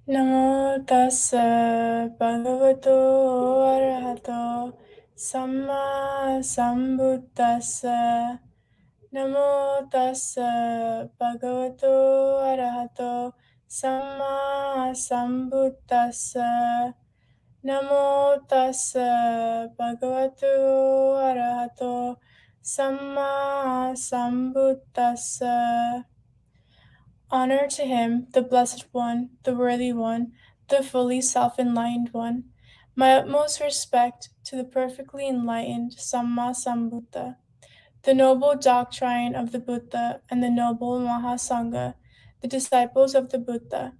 Namo tassa bhagavato arahato samma sambuddhassa. Namo tassa bhagavato arahato samma sambuddhassa. Namo tassa bhagavato arahato samma sambuddhassa. Honor to him, the Blessed One, the Worthy One, the fully self-enlightened One. My utmost respect to the perfectly enlightened Sammā Sambuddha, the noble doctrine of the Buddha and the noble Mahasangha, the disciples of the Buddha.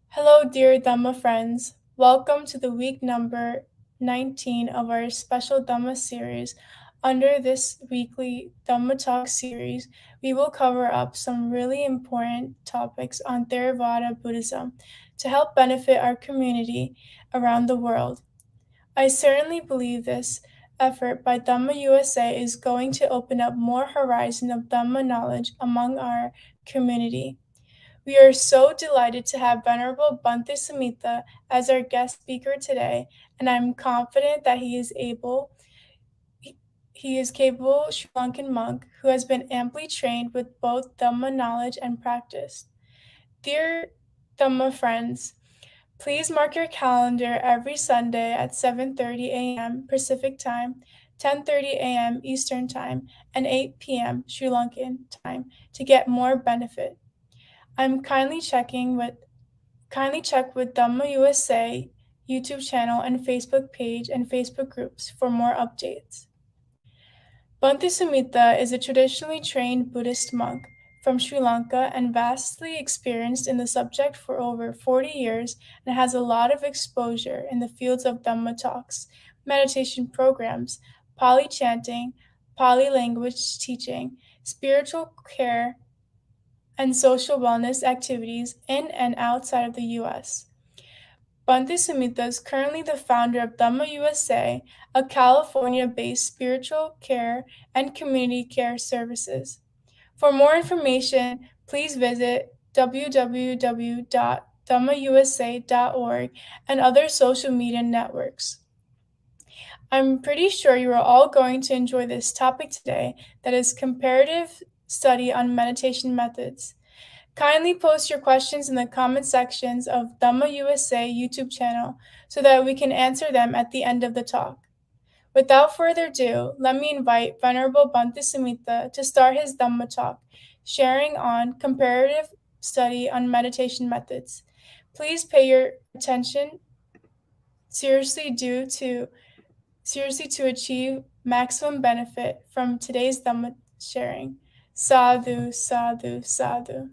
Hello, dear Dhamma friends. Welcome to the week number 19 of our Special Dhamma series. Under this weekly Dhamma Talk series, we will cover up some really important topics on Theravada Buddhism to help benefit our community around the world. I certainly believe this effort by Dhamma USA is going to open up more horizon of Dhamma knowledge among our community. We are so delighted to have Venerable Bhante Sumitta as our guest speaker today, and I'm confident that he is capable Sri Lankan monk who has been amply trained with both Dhamma knowledge and practice. Dear Dhamma friends, please mark your calendar every Sunday at 7:30 a.m. Pacific Time, 10:30 a.m. Eastern Time, and 8 p.m. Sri Lankan time to get more benefit. Kindly check with Dhamma USA YouTube channel and Facebook page and Facebook groups for more updates. Bhante Sumitta is a traditionally trained Buddhist monk from Sri Lanka and vastly experienced in the subject for over 40 years and has a lot of exposure in the fields of Dhamma talks, meditation programs, Pali chanting, Pali language teaching, spiritual care, and social wellness activities in and outside of the U.S. Bhante Sumitta is currently the founder of Dhamma USA, a California-based spiritual care and community care services. For more information, please visit www.dhammausa.org and other social media networks. I'm pretty sure you are all going to enjoy this topic today, that is comparative study on meditation methods. Kindly post your questions in the comment sections of Dhamma USA YouTube channel so that we can answer them at the end of the talk. Without further ado, let me invite Venerable Bhante Sumitta to start his Dhamma talk, sharing on comparative study on meditation methods. Please pay your attention seriously to achieve maximum benefit from today's Dhamma sharing. Sadhu, sadhu, sadhu.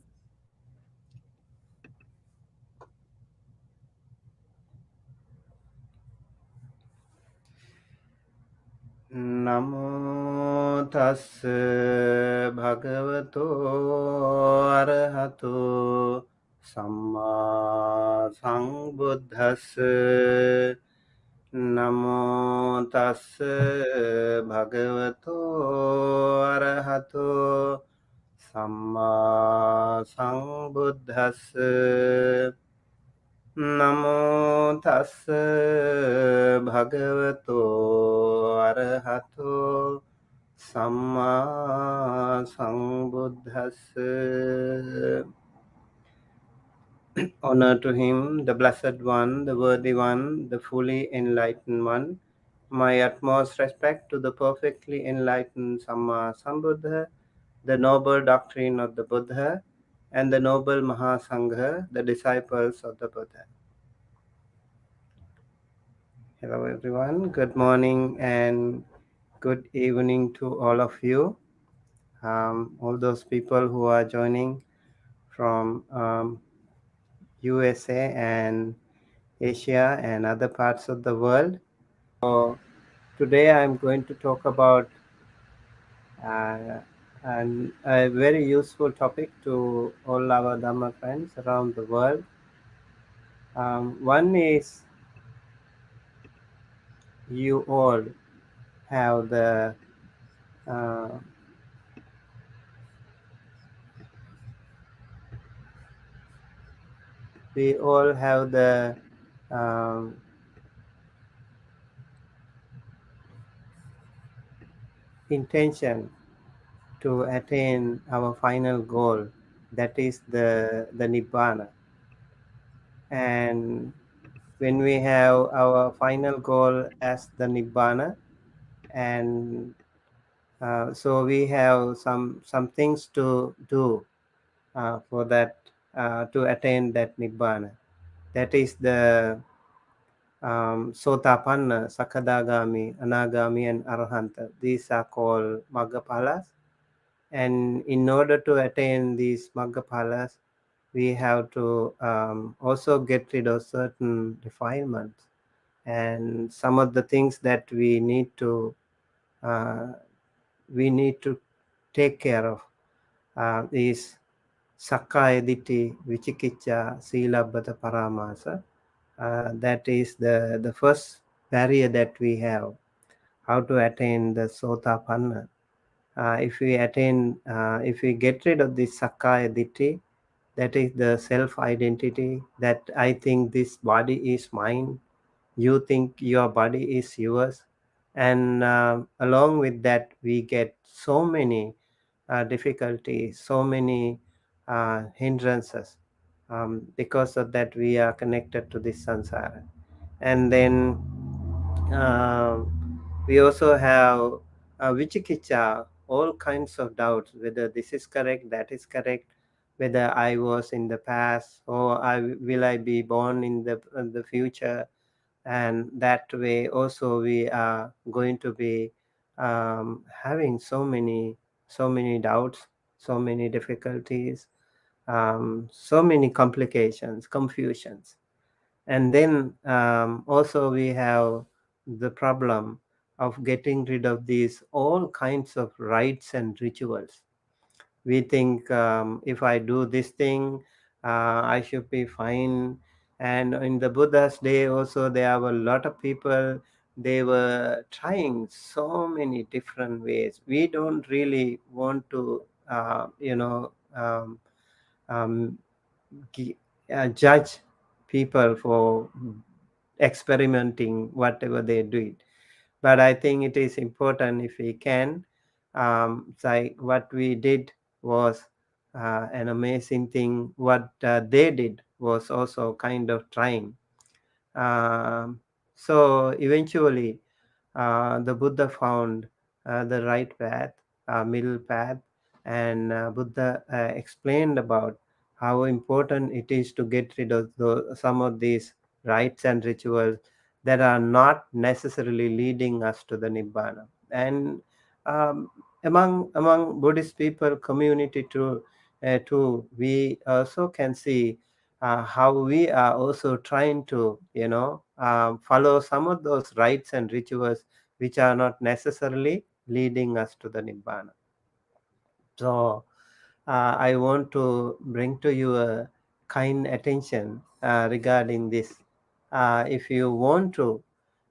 Namo tassa bhagavato arahato samma sambuddhassa. Namo tassa bhagavato arahato samma sambuddhassa. Namo tassa bhagavato arahato samma sambuddhassa. Honor to him, the Blessed One, the Worthy One, the fully enlightened One. My utmost respect to the perfectly enlightened Sammā Sambuddha, the noble doctrine of the Buddha, and the noble Mahasangha, the disciples of the Buddha. Hello everyone, good morning and good evening to all of you. All those people who are joining from USA and Asia and other parts of the world. So today I'm going to talk about a very useful topic to all our Dhamma friends around the world. One is, you all have the We all have the um, intention to attain our final goal, that is the nibbana. And when we have our final goal as the nibbana, and so we have some things to do for that, to attain that nibbana. That is the sotapanna, sakadagami, anagami, and arahanta. These are called maggapalas. And in order to attain these maggapalas, we have to also get rid of certain defilements. And some of the things that uh, we need to take care of is Sakkaya Diṭṭhi, Vicikicca, Silabbata Paramasa. That is the first barrier that we have, how to attain the Sotapanna. If we get rid of this Sakkaya Diṭṭhi, that is the self-identity, that I think this body is mine, you think your body is yours, and along with that we get so many difficulties, so many hindrances, because of that we are connected to this samsara. And then um, we also have vichikicha, all kinds of doubts, whether this is correct, that is correct, whether I was in the past, or will I be born in the future. And that way also we are going to be having so many doubts, so many difficulties, so many complications, confusions. And then also we have the problem of getting rid of these all kinds of rites and rituals. We think, if I do this thing, I should be fine. And in the Buddha's day also, there were a lot of people, they were trying so many different ways. We don't really want to um, gi- judge people for experimenting whatever they do. But I think it is important, if we can, like what we did was an amazing thing. What they did was also kind of trying. um, so eventually the Buddha found the right path, middle path. And Buddha explained about how important it is to get rid of some of these rites and rituals that are not necessarily leading us to the Nibbana. And um, among Buddhist people community too, we also can see how we are also trying to follow some of those rites and rituals which are not necessarily leading us to the Nibbana. So I want to bring to you a kind attention regarding this. If you want to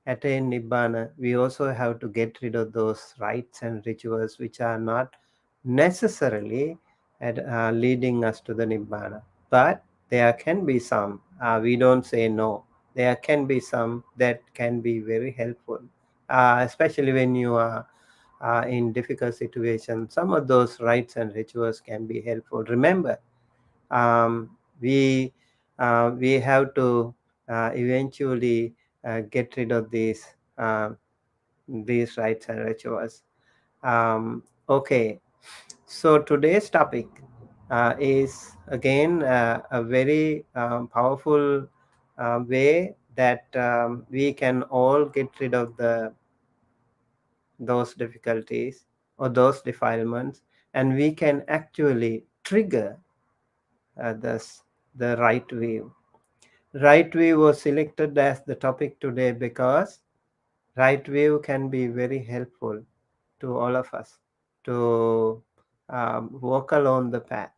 attain Nibbana, we also have to get rid of those rites and rituals which are not necessarily leading us to the Nibbana. But there can be some, we don't say no, there can be some that can be very helpful, especially when you are in difficult situations. Some of those rites and rituals can be helpful. Remember, um, we we have to eventually get rid of these rites and rituals. Okay, so today's topic is again a very powerful way that we can all get rid of those difficulties or those defilements, and we can actually trigger this the right view. Right view was selected as the topic today because right view can be very helpful to all of us to walk along the path.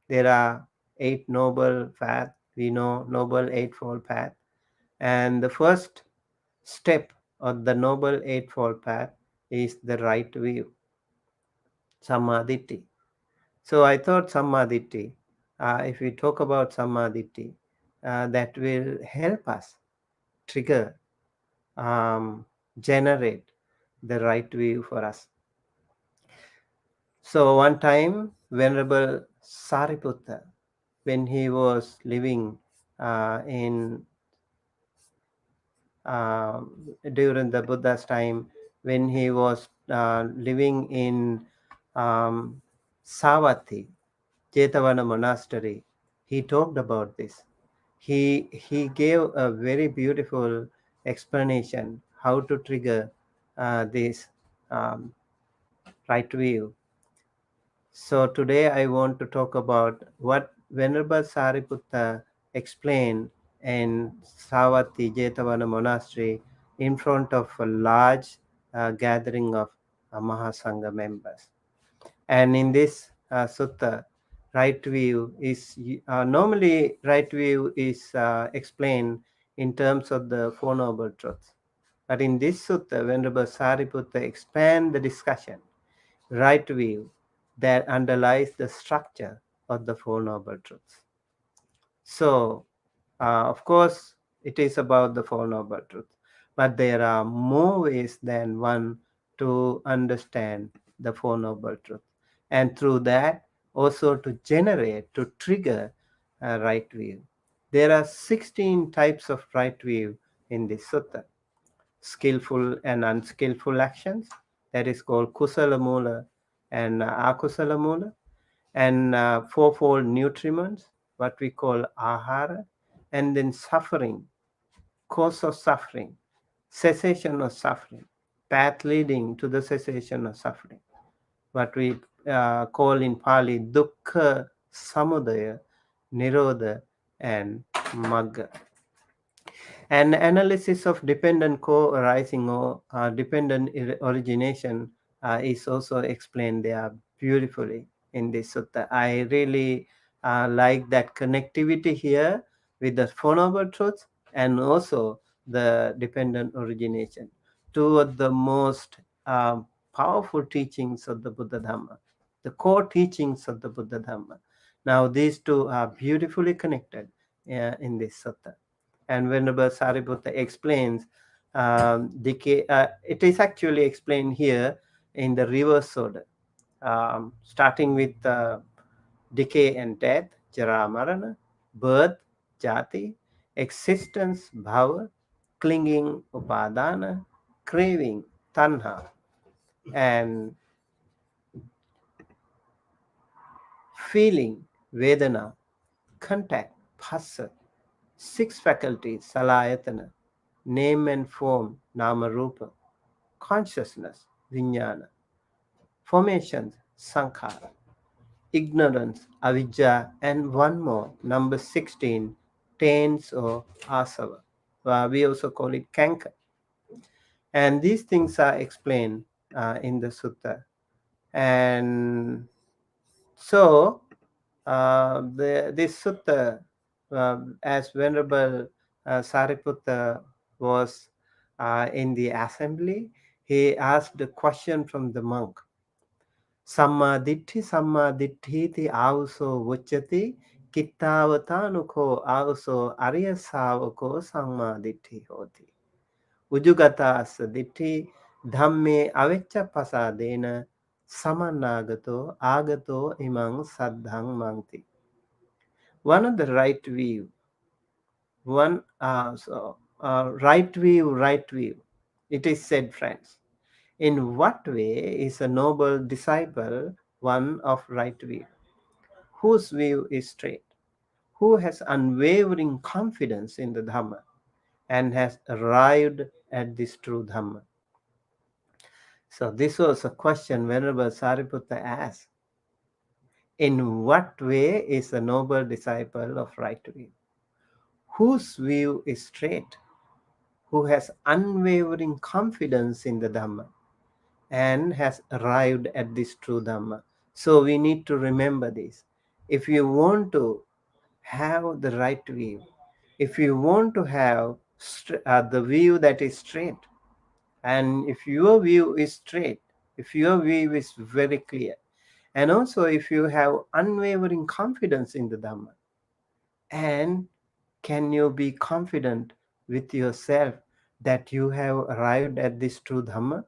There are 8 noble paths. We know Noble Eightfold Path. And the first step of the Noble Eightfold Path is the right view, Sammā Diṭṭhi. So I thought Sammā Diṭṭhi, if we talk about Sammā Diṭṭhi, that will help us trigger, generate the right view for us. So one time, Venerable Sariputta, when he was living in during the Buddha's time, when he was living in Savatthi, Jetavana monastery, he talked about this. He gave a very beautiful explanation how to trigger this um, right view. So today I want to talk about what Venerable Sariputta explained in Savatthi Jetavana monastery in front of a large gathering of Mahasangha members. And in this sutta, right view is normally right view is explained in terms of the Four Noble Truths. But in this sutta, Venerable Sariputta expand the discussion, right view that underlies the structure of the Four Noble Truths. So, of course, it is about the Four Noble Truths, but there are more ways than one to understand the Four Noble Truths, and through that also to generate, to trigger a right view. There are 16 types of right view in this sutta. Skillful and unskillful actions, that is called kusala mula and akusala mula, and fourfold nutriments, what we call ahara, and then suffering, cause of suffering, cessation of suffering, path leading to the cessation of suffering, what we call in Pali dukkha, samudaya, nirodha, and magga. An analysis of dependent co-arising or dependent origination is also explained there beautifully in this sutta. I really like that connectivity here with the Four Noble Truths and also the dependent origination, two of the most powerful teachings of the Buddha Dhamma, the core teachings of the Buddha Dhamma. Now these two are beautifully connected in this sutta. And Venerable Sariputta explains decay. It is actually explained here in the reverse order, starting with decay and death, jara marana, birth, jati, existence, bhava, clinging, upadana, craving, tanha, and feeling, vedana, contact, phassa, six faculties, salayatana, name and form, nama rupa, consciousness, vijnana, formations, sankhara, ignorance, avijja, and one more, number 16, taints or asava. We also call it kanka. And these things are explained in the sutta. And so, this sutta, as Venerable Sariputta was in the assembly, he asked a question from the monk. Sammā Diṭṭhi Auso Vucchati Kittavatanukho Auso Arya Savako Sammā Diṭṭhi Hoti. Ujugata asa diṭṭhi dhamme avecca pasadena samanagato agato imang saddhang mangti. One of the right view, right view. It is said, friends, in what way is a noble disciple one of right view, whose view is straight, who has unwavering confidence in the Dhamma and has arrived at this true Dhamma? So this was a question Venerable Sariputta asked. In what way is a noble disciple of right view, whose view is straight, who has unwavering confidence in the Dhamma and has arrived at this true Dhamma? So we need to remember this. If you want to have the right view, if you want to have the view that is straight, and if your view is straight, if your view is very clear, and also if you have unwavering confidence in the Dhamma and Can you be confident with yourself that you have arrived at this true Dhamma?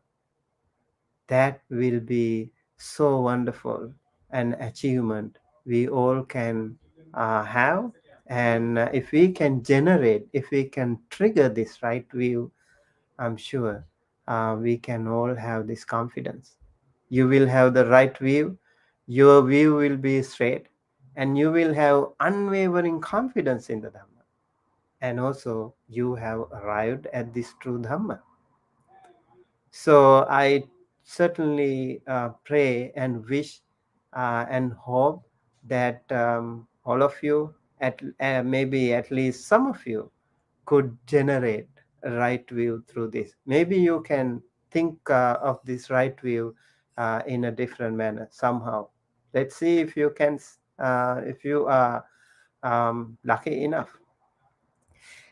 That will be so wonderful an achievement we all can have. And if we can generate, if we can trigger this right view, I'm sure we can all have this confidence. You will have the right view, your view will be straight, and you will have unwavering confidence in the Dhamma. And also, you have arrived at this true Dhamma. So I certainly pray and wish and hope that all of you, maybe at least some of you, could generate a right view through this. Maybe you can think of this right view in a different manner somehow. Let's see if you can, if you are lucky enough.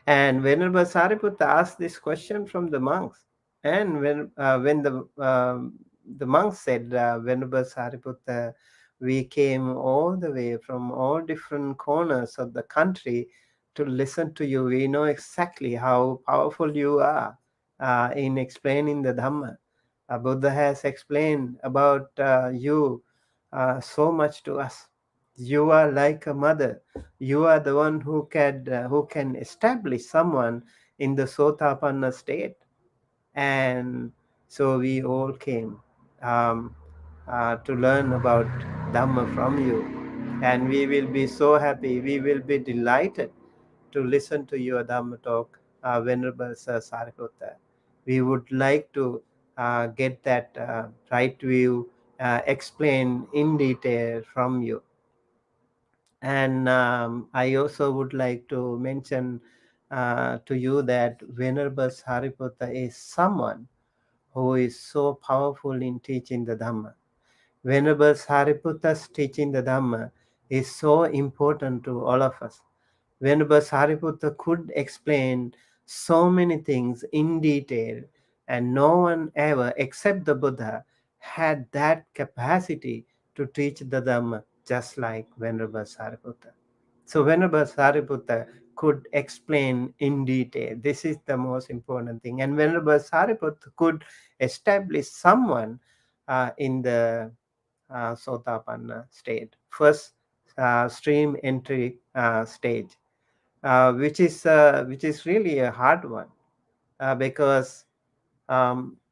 And Venerable Sariputta asked this question from the monks. And when the monks said, Venerable Sariputta, we came all the way from all different corners of the country to listen to you. We know exactly how powerful you are in explaining the Dhamma. Buddha has explained about you so much to us. You are like a mother. You are the one who can establish someone in the Sotapanna state. And so we all came um, to learn about Dhamma from you. And we will be so happy, we will be delighted to listen to your Dhamma talk, Venerable Sir Sariputta. We would like to get that right view explained in detail from you. And I also would like to mention to you that Venerable Sariputta is someone who is so powerful in teaching the Dhamma. Venerable Sariputta's teaching the Dhamma is so important to all of us. Venerable Sariputta could explain so many things in detail, and no one ever, except the Buddha, had that capacity to teach the Dhamma just like Venerable Sariputta. So Venerable Sariputta could explain in detail. This is the most important thing. And Venerable Sariputta could establish someone in the Sotapanna state, first stream entry stage, which is really a hard one because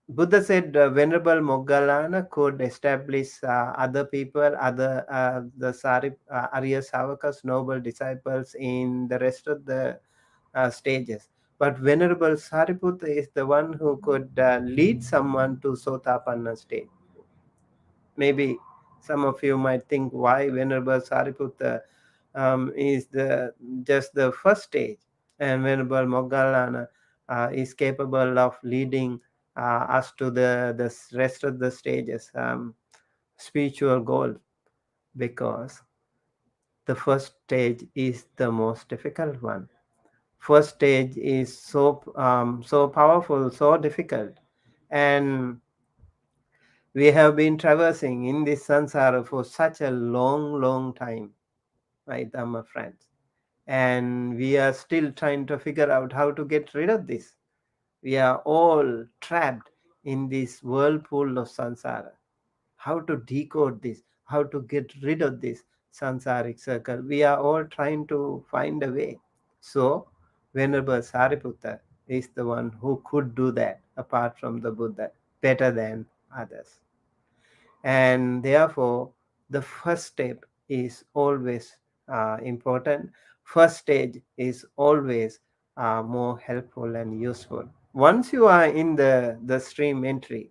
Buddha said Venerable Moggallana could establish other people, other Arya Savakas, noble disciples in the rest of the stages. But Venerable Sariputta is the one who could lead someone to Sotapanna state. Maybe some of you might think why Venerable Sariputta is just the first stage, and Venerable Moggallana is capable of leading us to the rest of the stages, spiritual goal, because the first stage is the most difficult one. First stage is so powerful, so difficult, and we have been traversing in this samsara for such a long time, my Dhamma friends. And we are still trying to figure out how to get rid of this. We are all trapped in this whirlpool of samsara. How to decode this, how to get rid of this samsaric circle. We are all trying to find a way. So, Venerable Sariputta is the one who could do that apart from the Buddha better than others. And therefore the first step is always important. First stage is always more helpful and useful. Once you are in the stream entry,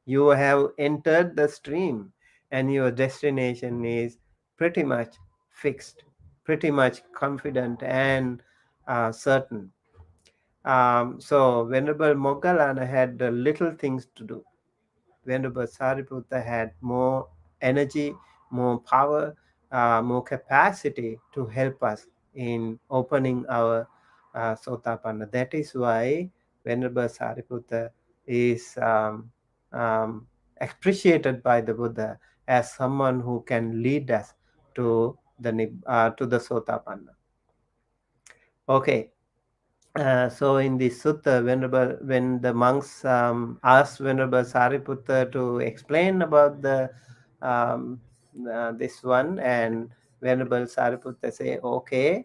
you have entered the stream, and your destination is pretty much fixed, pretty much confident and certain. So Venerable Moggallana had little things to do. Venerable Sariputta had more energy, more power, more capacity to help us in opening our Sotapanna. That is why Venerable Sariputta is um, appreciated by the Buddha as someone who can lead us to the Sotapanna. Okay. So in the sutta, when the monks asked Venerable Sariputta to explain about the um, this one, and Venerable Sariputta say, okay,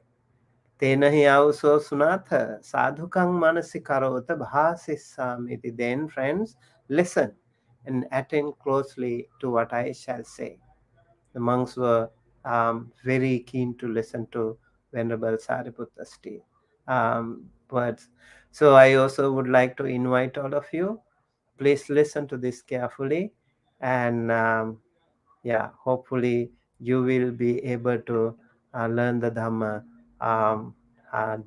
tenahi auso sunatha sadhukang manasi karota bhasissamiti. Then, friends, listen and attend closely to what I shall say. The monks were very keen to listen to Venerable Sariputta's words. So I also would like to invite all of you, please listen to this carefully, and yeah, hopefully you will be able to learn the Dhamma,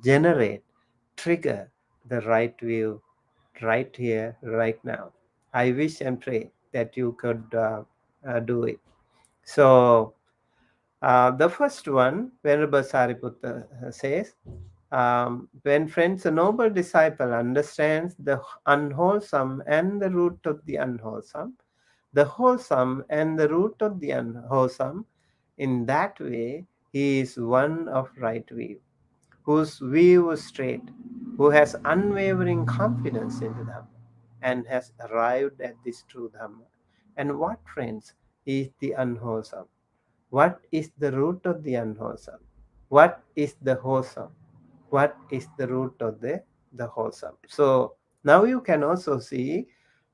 generate, trigger the right view right here, right now. I wish and pray that you could do it. So, the first one, Venerable Sariputta says, when friends, a noble disciple understands the unwholesome and the root of the unwholesome, the wholesome and the root of the unwholesome, in that way he is one of right view, whose view is straight, who has unwavering confidence in the Dhamma, and has arrived at this true Dhamma. And what, friends, is the unwholesome? What is the root of the unwholesome? What is the wholesome? What is the root of the wholesome? So now you can also see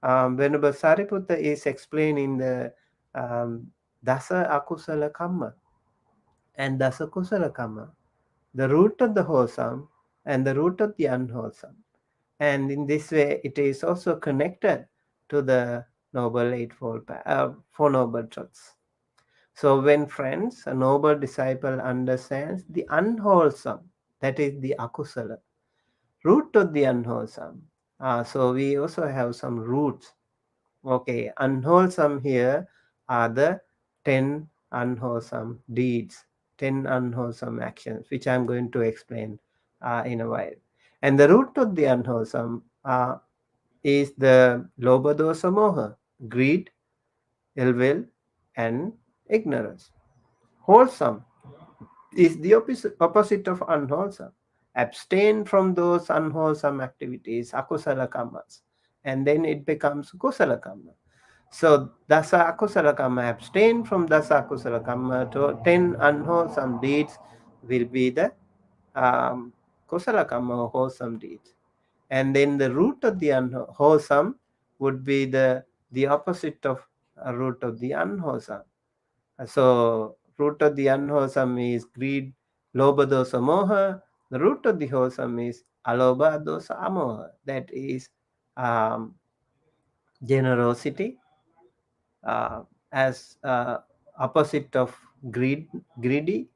Venerable Sariputta is explaining the Dasa Akusala Kamma and Dasa Kusala Kamma, the root of the wholesome and the root of the unwholesome. And in this way, it is also connected to the Noble Eightfold Four Noble Truths. So when, friends, a noble disciple understands the unwholesome, that is the akusala, root of the unwholesome. So we also have some roots. Okay, unwholesome here are the 10 unwholesome deeds, 10 unwholesome actions, which I'm going to explain in a while. And the root of the unwholesome is the lobha dosa moha, greed, ill will, and ignorance. Wholesome is the opposite of unwholesome. Abstain from those unwholesome activities, akusala karmas, and then it becomes kusala karma. So dasa akusala karma, abstain from dasa akusala karma to 10 unwholesome deeds will be the kusala karma, wholesome deeds. And then the root of the unwholesome would be the opposite of root of the unwholesome. So root of the unwholesome is greed, lobha dosa moha. The root of the wholesome is alobha dosa amoha. That is um, generosity as opposite of greedy,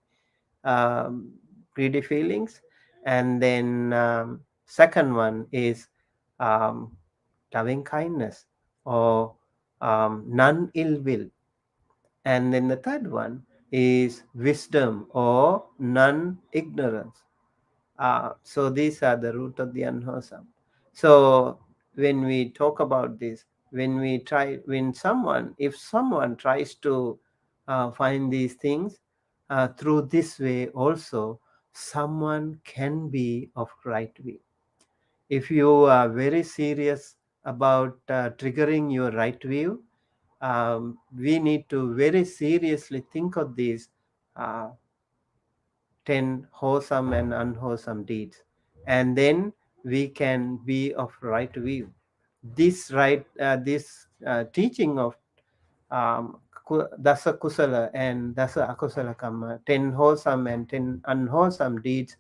um, greedy feelings. And then second one is um, loving kindness or non ill will. And then the third one is wisdom or non-ignorance. So these are the root of the unwholesome. So when we talk about this, if someone tries to find these things through this way also, someone can be of right view. If you are very serious about triggering your right view, we need to very seriously think of these uh, 10 wholesome and unwholesome deeds, and then we can be of right view. This teaching of dasa kusala and dasa akusala karma, 10 wholesome and 10 unwholesome deeds,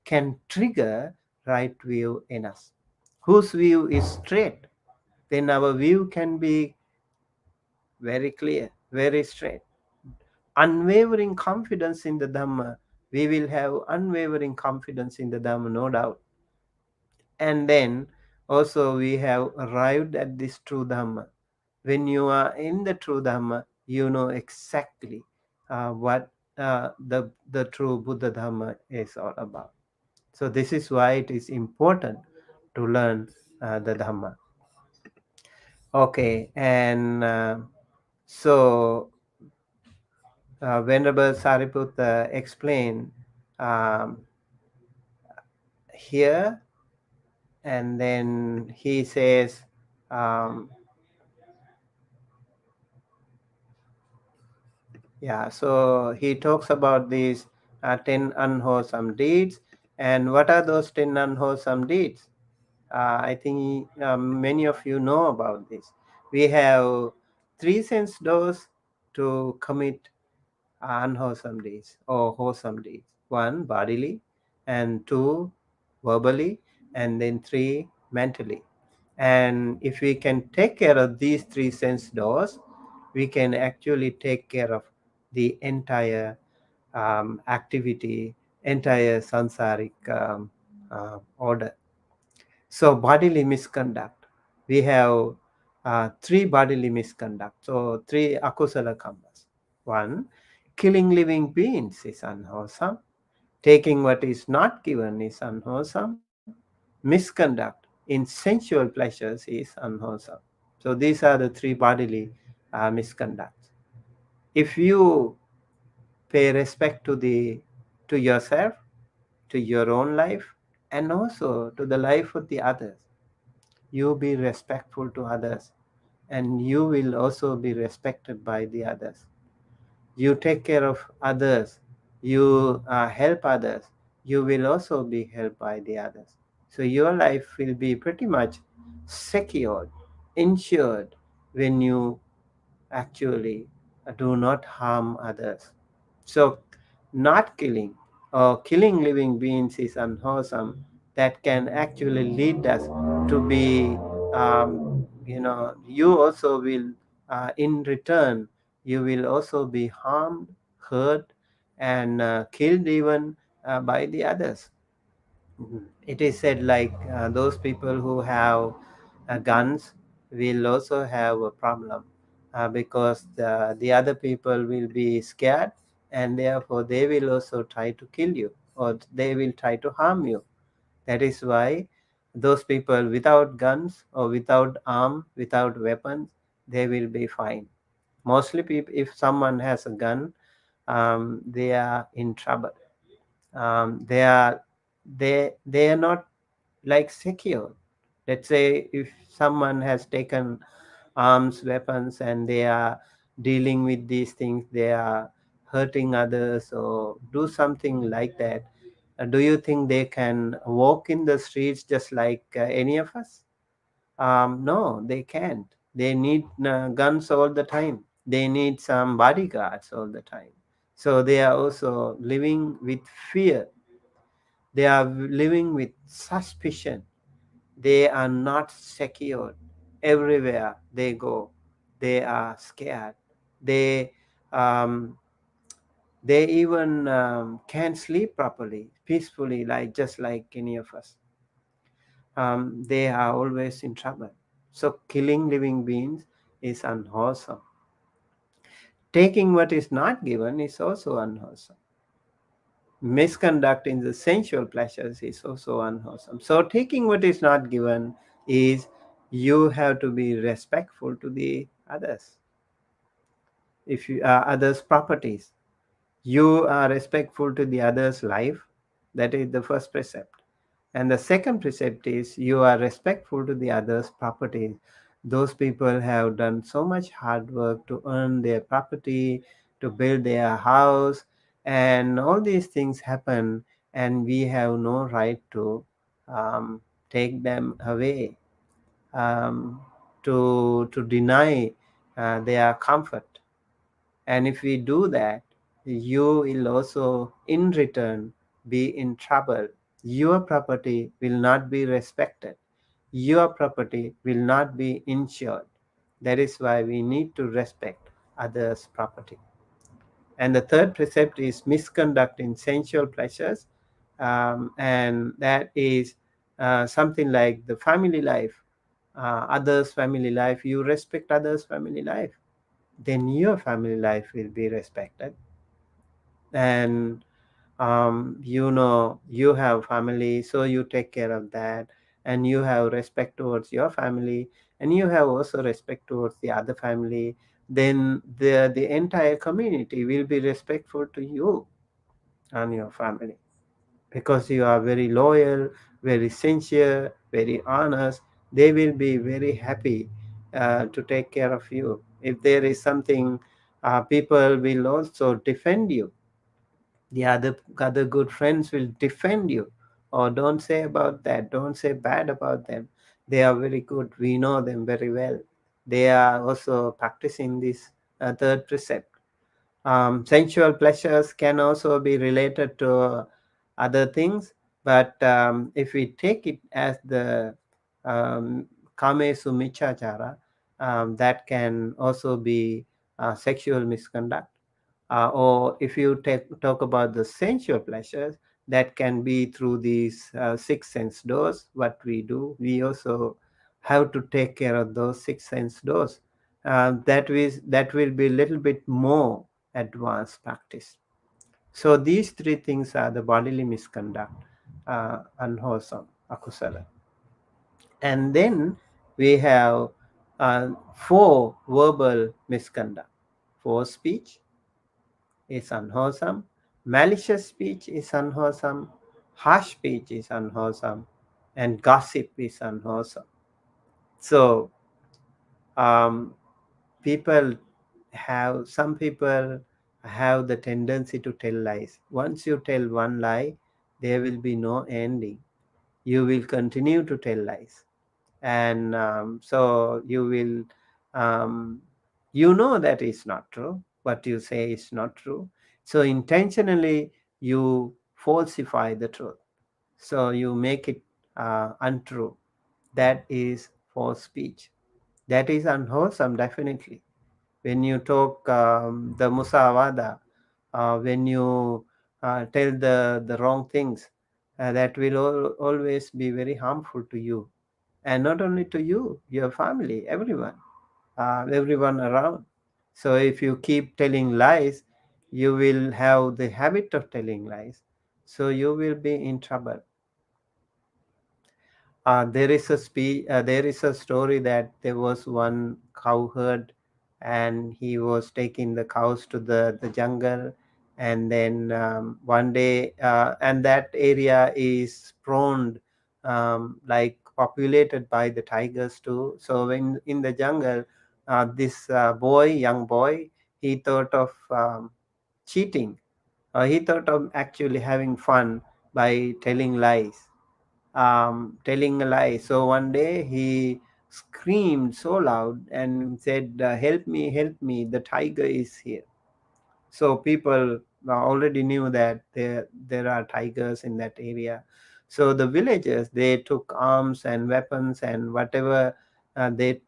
can trigger right view in us. Whose view is straight, then our view can be very clear, very straight. Unwavering confidence in the Dhamma. We will have unwavering confidence in the Dhamma, no doubt. And then also we have arrived at this true Dhamma. When you are in the true Dhamma, you know exactly what the true Buddha Dhamma is all about. So this is why it is important to learn the Dhamma. Okay, and so Venerable Sariputta explained, um, here, and then he says, um, yeah, so he talks about these 10 unwholesome deeds. And what are those 10 unwholesome deeds? I think many of you know about this. We have three sense doors to commit unwholesome deeds or wholesome deeds. One, bodily, and two, verbally, and then three, mentally. And if we can take care of these three sense doors, we can actually take care of the entire activity, entire sansaric order. So bodily misconduct, we have three bodily misconduct. So three akusala kammas. One, killing living beings is unwholesome. Taking what is not given is unwholesome. Misconduct in sensual pleasures is unwholesome. So these are the three bodily misconducts. If you pay respect to yourself, to your own life, and also to the life of the others, you be respectful to others, and you will also be respected by the others. You take care of others, you help others, you will also be helped by the others. So your life will be pretty much secured, insured, when you actually do not harm others. So, not killing or killing living beings is unwholesome. That can actually lead us to be, you also will, in return, you will also be harmed, hurt, and killed even by the others. It is said like those people who have guns will also have a problem because the other people will be scared, and therefore they will also try to kill you, or they will try to harm you. That is why those people without guns or without arm, without weapons, they will be fine. Mostly people, if someone has a gun, they are in trouble. They are, they are not like secure. Let's say if someone has taken arms, weapons, and they are dealing with these things, they are hurting others or do something like that. Do you think they can walk in the streets just like any of us? No, they can't. They need guns all the time. They need some bodyguards all the time. So they are also living with fear. They are living with suspicion. They are not secure. Everywhere they go, they are scared. They um, they even can't sleep properly, peacefully, like just like any of us. They are always in trouble. So killing living beings is unwholesome. Taking what is not given is also unwholesome. Misconduct in the sensual pleasures is also unwholesome. So taking what is not given is, you have to be respectful to the others. If you are others' properties, you are respectful to the other's life. That is the first precept. And the second precept is, you are respectful to the other's property. Those people have done so much hard work to earn their property, to build their house, and all these things happen, and we have no right to take them away, um, to deny their comfort. And if we do that, you will also, in return, be in trouble. Your property will not be respected. Your property will not be insured. That is why we need to respect others' property. And the third precept is misconduct in sensual pleasures. And that is something like the family life, others' family life. You respect others' family life, then your family life will be respected. And you have family, so you take care of that, and you have respect towards your family, and you have also respect towards the other family. Then the entire community will be respectful to you and your family. because you are very loyal, very sincere, very honest. They will be very happy to take care of you. If there is something, people will also defend you. The other good friends will defend you. Or don't say about that. Don't say bad about them. They are very good. We know them very well. They are also practicing this third precept. Sensual pleasures can also be related to other things, but if we take it as the um, kame sumichachara, that can also be sexual misconduct. Or if you talk about the sensual pleasures, that can be through these six sense doors. What we do, we also have to take care of those six sense doors. That will be a little bit more advanced practice. So these three things are the bodily misconduct, unwholesome, akusala. And then we have four verbal misconduct. For speech is unwholesome, malicious speech is unwholesome, harsh speech is unwholesome, and gossip is unwholesome. So um, people some people have the tendency to tell lies. Once you tell one lie, there will be no ending. You will continue to tell lies, and so you will, um, you know that is not true. What you say is not true. So intentionally you falsify the truth. So you make it untrue. That is false speech. That is unwholesome, definitely. When you talk the musavada, when you tell the wrong things, that will always be very harmful to you, and not only to you, your family, everyone around. So if you keep telling lies, you will have the habit of telling lies, so you will be in trouble. There is a story that there was one cowherd, and he was taking the cows to the jungle, and then one day, and that area is prone, like populated by the tigers too. So when in the jungle, this young boy, he thought of cheating. He thought of actually having fun by telling a lie. So one day he screamed so loud and said, help me, the tiger is here." So people already knew that there are tigers in that area. So the villagers, they took arms and weapons and whatever they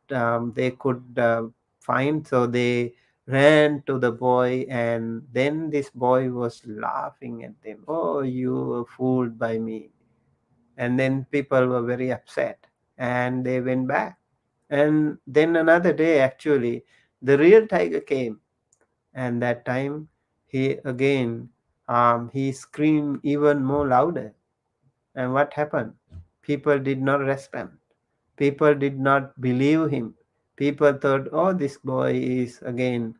could find. So they ran to the boy, and then this boy was laughing at them. "Oh, you were fooled by me." And then people were very upset, and they went back. And then another day, actually, the real tiger came, and that time he again, he screamed even more louder. And what happened? People did not respond. People did not believe him. People thought, "Oh, this boy is again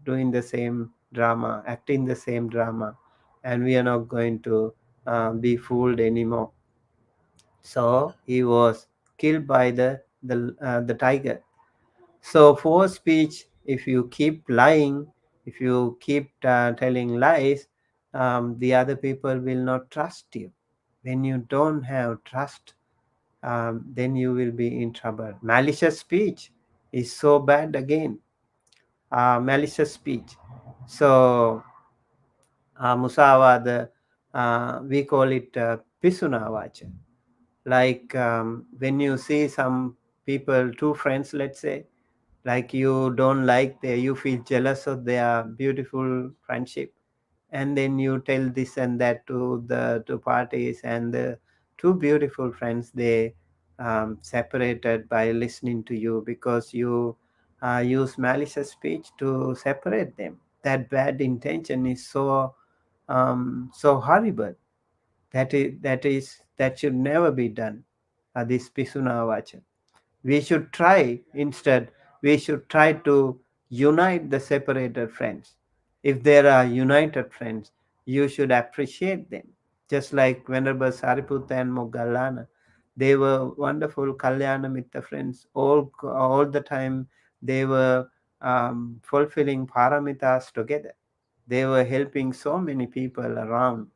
doing the same drama, acting the same drama, and we are not going to be fooled anymore." So he was killed by the tiger. So for speech, if you keep lying, if you keep telling lies, the other people will not trust you. When you don't have trust, then you will be in trouble. Malicious speech is so bad again. Malicious speech. So musavada, we call it pisunavacha. Like when you see some people, two friends, let's say, like you don't like their, you feel jealous of their beautiful friendship, and then you tell this and that to the two parties, and the two beautiful friends, they separated by listening to you, because you use malicious speech to separate them. That bad intention is so horrible. That should never be done. This pisuna vacha, we should try, instead we should try to unite the separated friends. If there are united friends, you should appreciate them. just like Venerable Sariputta and Moggallana. They were wonderful Kalyana Mitta friends. All the time they were fulfilling paramitas together. They were helping so many people around.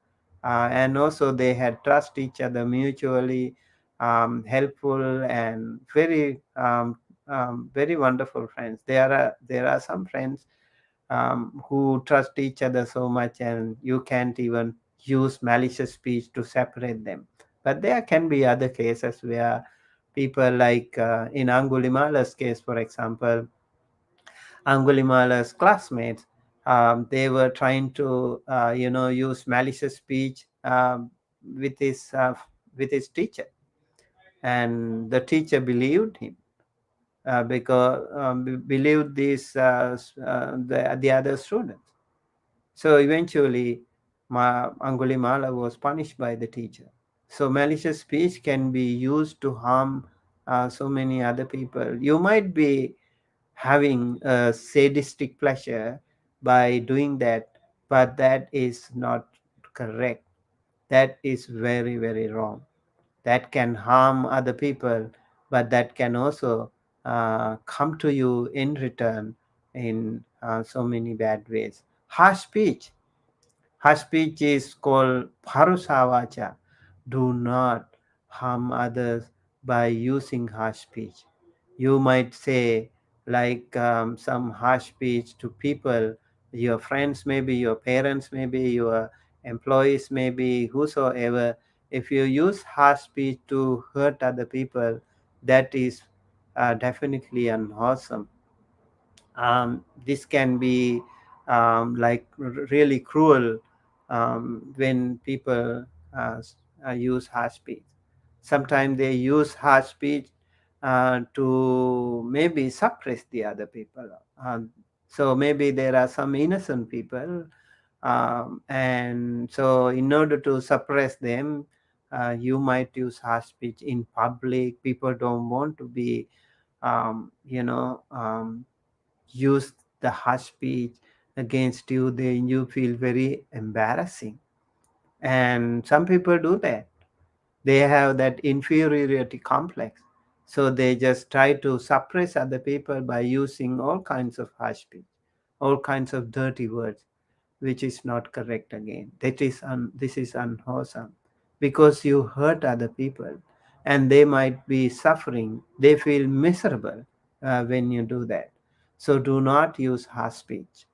And also they had trust each other mutually, helpful and very wonderful friends. There are some friends who trust each other so much, and you can't even use malicious speech to separate them. But there can be other cases where people, like in Angulimala's case, for example, Angulimala's classmates, they were trying to, use malicious speech with his teacher, and the teacher believed him because believed the other students. So eventually, Angulimala was punished by the teacher. So malicious speech can be used to harm so many other people. You might be having a sadistic pleasure by doing that, but that is not correct. That is very, very wrong. That can harm other people, but that can also come to you in return in so many bad ways. Harsh speech. Harsh speech is called parusavacha. Do not harm others by using harsh speech. You might say, like some harsh speech to people, your friends, maybe your parents, maybe your employees, maybe whosoever. If you use harsh speech to hurt other people, that is definitely unwholesome. This can be really cruel when people use harsh speech. Sometimes they use harsh speech to maybe suppress the other people. So maybe there are some innocent people, and so in order to suppress them, you might use harsh speech in public. People don't want to be use the harsh speech against you, then you feel very embarrassing. And some people do that. They have that inferiority complex. So they just try to suppress other people by using all kinds of harsh speech, all kinds of dirty words, which is not correct again. This is unwholesome because you hurt other people and they might be suffering. They feel miserable when you do that. So do not use harsh speech.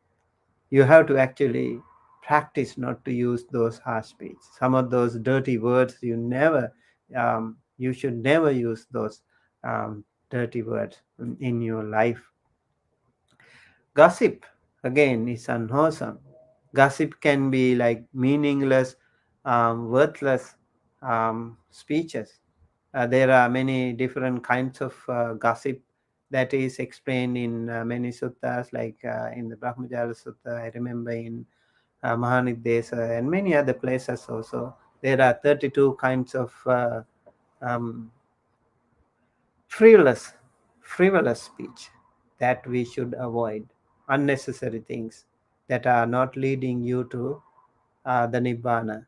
You have to actually practice not to use those harsh speech. Some of those dirty words you should never use those dirty words in your life. Gossip, again, is unwholesome. Gossip can be like meaningless, worthless speeches. There are many different kinds of gossip that is explained in many suttas, like in the Brahmajala Sutta. I remember in Mahanidesa and many other places also. There are 32 kinds of um, frivolous frivolous speech that we should avoid, unnecessary things that are not leading you to the nibbana.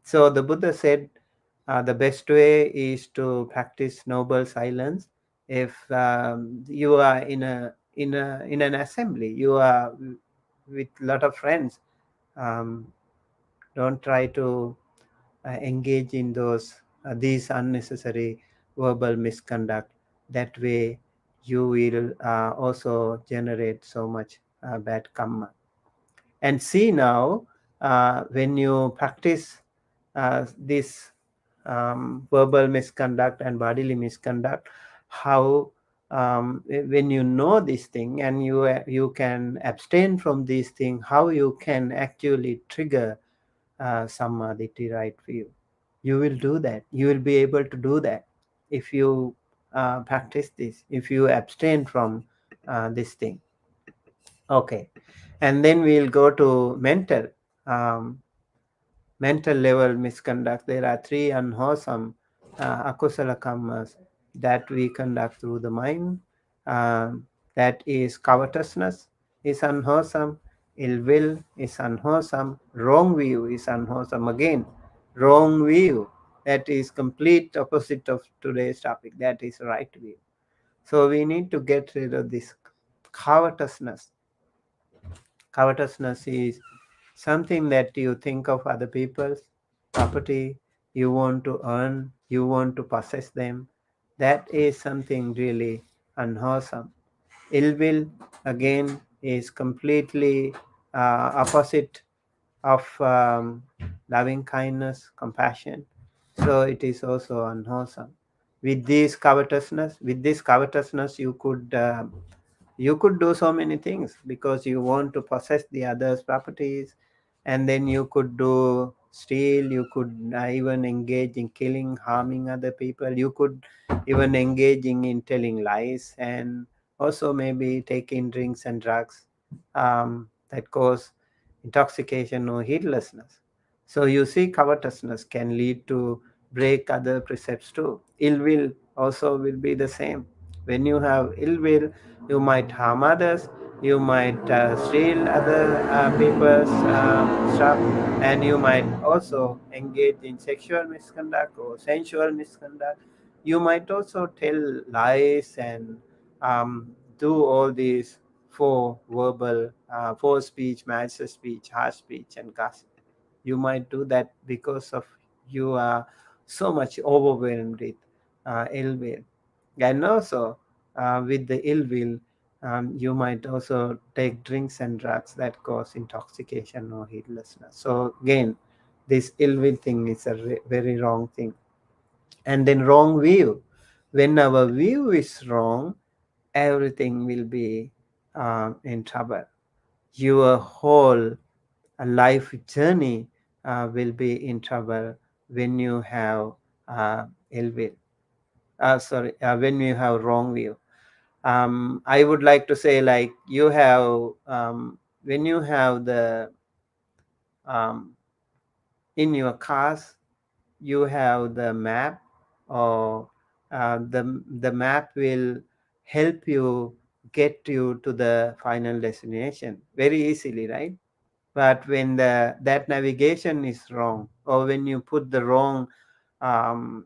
So the Buddha said the best way is to practice noble silence. If you are in an assembly, you are with a lot of friends, um, don't try to engage in these unnecessary verbal misconduct. That way you will also generate so much bad karma. And see now, when you practice this verbal misconduct and bodily misconduct, how when you know this thing and you can abstain from these things, how you can actually trigger Sammā Diṭṭhi right view. You will do that. You will be able to do that if you practice this, if you abstain from this thing. Okay. And then we'll go to um, mental level misconduct. There are three unwholesome akusala karmas that we conduct through the mind. That is covetousness is unwholesome, ill will is unwholesome, wrong view is unwholesome. Again, wrong view. That is complete opposite of today's topic. That is right view. So we need to get rid of this covetousness. Covetousness is something that you think of other people's property, you want to earn, you want to possess them. That is something really unwholesome. Ill will, again, is completely opposite of loving kindness, compassion. So it is also unwholesome. With this covetousness, you could do so many things because you want to possess the other's properties, and then you could do steal, you could even engage in killing, harming other people, you could even engaging in telling lies, and also maybe taking drinks and drugs that cause intoxication or heedlessness. So you see, covetousness can lead to break other precepts too. Ill will also will be the same. When you have ill will, you might harm others, you might steal other people's stuff, and you might also engage in sexual misconduct or sensual misconduct. You might also tell lies and um, do all these for speech, malicious speech, harsh speech, and gossip. You might do that because of you are so much overwhelmed with ill will. And also, with the ill will, you might also take drinks and drugs that cause intoxication or heedlessness. So again, this ill will thing is a very wrong thing. And then wrong view. When our view is wrong, everything will be in trouble. Your whole life journey will be in trouble when you have ill will. When you have wrong view. I would like to say, like, you have when you have the um, in your cars, you have the map, or the map will help you get you to the final destination very easily, right? But when that navigation is wrong, or when you put the wrong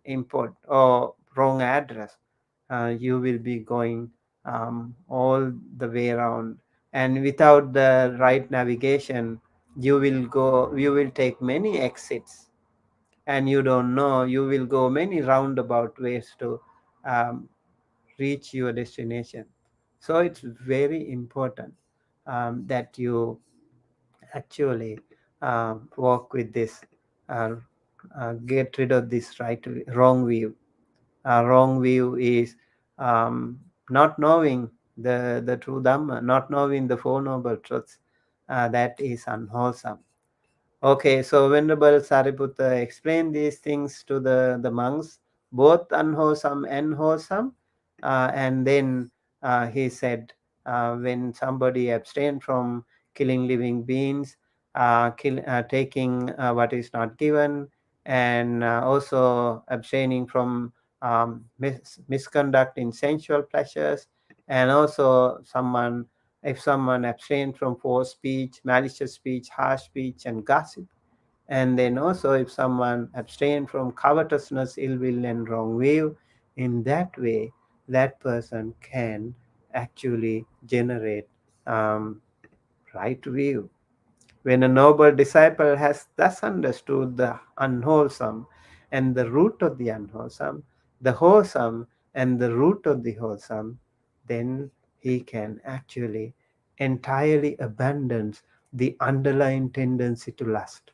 input or wrong address, you will be going all the way around, and without the right navigation, you will take many exits, and you don't know, you will go many roundabout ways to um, reach your destination. So it's very important that you actually work with this, uh, get rid of this wrong view. Wrong view is not knowing the true Dhamma, not knowing the Four Noble Truths. That is unwholesome. Okay, so Venerable Sariputta explained these things to the monks, both unwholesome and wholesome. And then he said, when somebody abstained from killing living beings, taking what is not given, and also abstaining from misconduct in sensual pleasures, and also if someone abstained from false speech, malicious speech, harsh speech, and gossip, and then also if someone abstained from covetousness, ill will, and wrong view, in that way, that person can actually generate um, right view. When a noble disciple has thus understood the unwholesome and the root of the unwholesome, the wholesome and the root of the wholesome, then he can actually entirely abandon the underlying tendency to lust.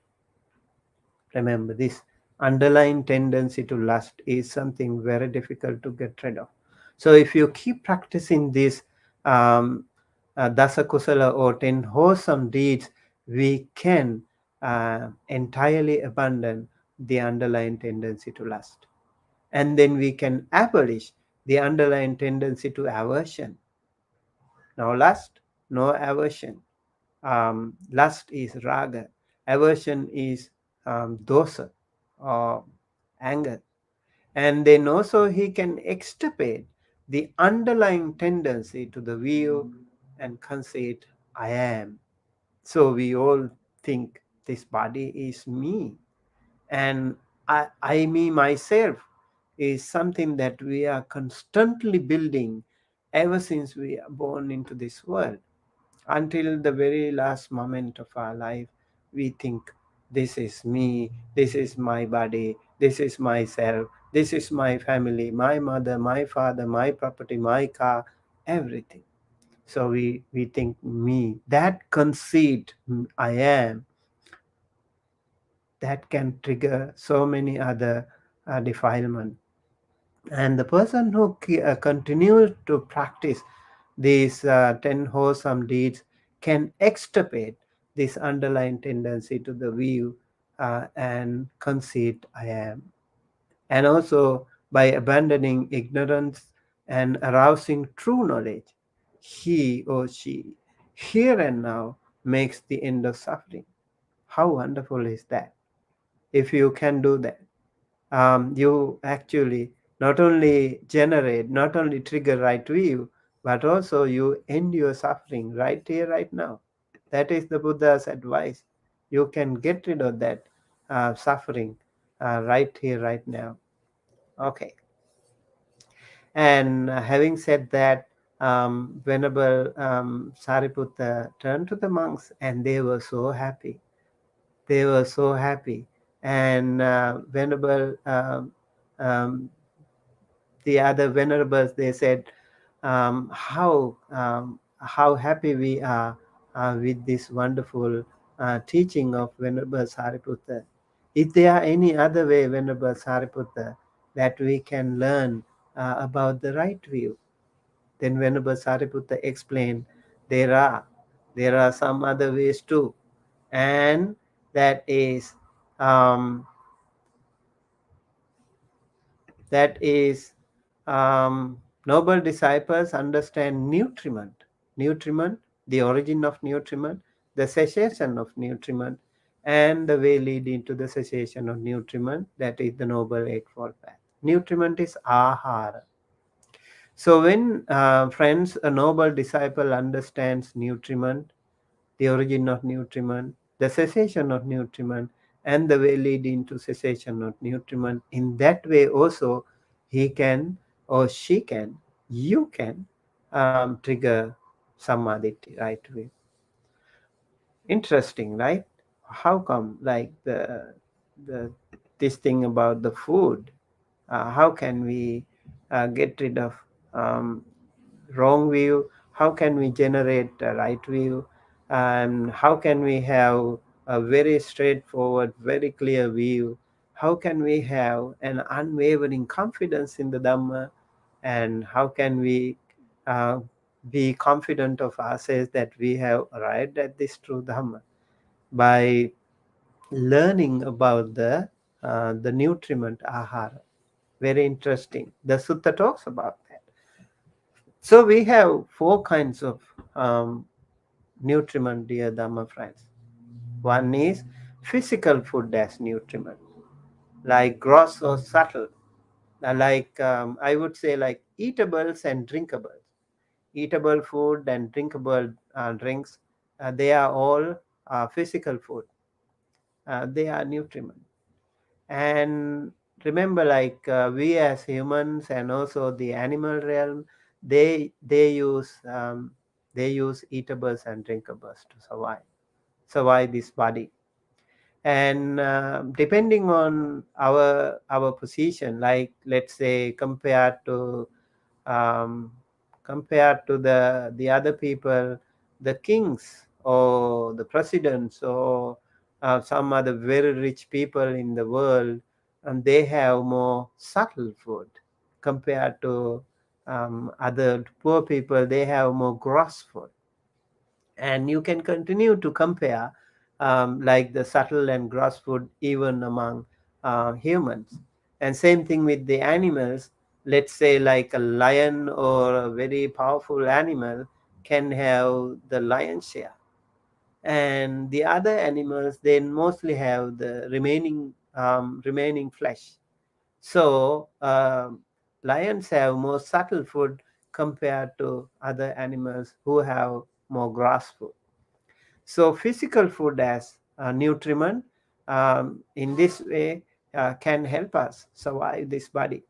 Remember, this underlying tendency to lust is something very difficult to get rid of. So if you keep practicing this um, dasa kusala, or 10 wholesome deeds, we can entirely abandon the underlying tendency to lust. And then we can abolish the underlying tendency to aversion. No lust, no aversion. Lust is raga, aversion is dosa, or anger. And then also he can extirpate the underlying tendency to the view and conceit, I am. So we all think this body is me, And I me myself is something that we are constantly building ever since we are born into this world. Until the very last moment of our life, we think, this is me, this is my body, this is myself, this is my family, my mother, my father, my property, my car, everything. So we think me, that conceit, I am, that can trigger so many other defilement. And the person who continues to practice these 10 wholesome deeds can extirpate this underlying tendency to the view and conceit I am. And also, by abandoning ignorance and arousing true knowledge, he or she, here and now, makes the end of suffering. How wonderful is that? If you can do that, you actually not only trigger right view, but also you end your suffering right here, right now. That is the Buddha's advice. You can get rid of that suffering right here, right now. Okay. And having said that, Venerable Sariputta turned to the monks, and they were so happy. They were so happy. And Venerable um, the other venerables, they said, how happy we are with this wonderful teaching of Venerable Sariputta. If there are any other way, Venerable Sariputta, that we can learn about the right view, then Venerable Sariputta explained, there are there are some other ways too, and that is um, that is noble disciples understand nutriment, the origin of nutriment, the cessation of nutriment, and the way leading to the cessation of nutriment, that is the noble eightfold path. Nutriment is ahara. So when friends, a noble disciple understands nutriment, the origin of nutriment, the cessation of nutriment, and the way leading to cessation of nutriment. In that way also, he can or she can, you can trigger Sammā Diṭṭhi right way. Interesting, right? How come like the this thing about the food? How can we get rid of um, wrong view? How can we generate a right view? And how can we have a very straightforward, very clear view? How can we have an unwavering confidence in the Dhamma? And how can we uh, be confident of ourselves that we have arrived at this true Dhamma? By learning about the nutriment ahara. Very interesting. The sutta talks about that. So we have four kinds of um, nutriment, dear Dhamma friends. One is physical food as nutriment, like gross or subtle, like I would say like eatables and drinkables. Eatable food and drinkable drinks, they are all physical food. They are nutriment. And remember, like we as humans and also the animal realm, they use eatables and drinkables to survive this body. And depending on our position, like let's say um, compared to the other people, the kings or the presidents or some other very rich people in the world, and they have more subtle food compared to other poor people. They have more gross food. And you can continue to compare like the subtle and gross food even among humans. And same thing with the animals. Let's say like a lion or a very powerful animal can have the lion's share, and the other animals they mostly have the remaining flesh. So lions have more subtle food compared to other animals who have more grass food. So physical food as nutriment, in this way can help us survive this body.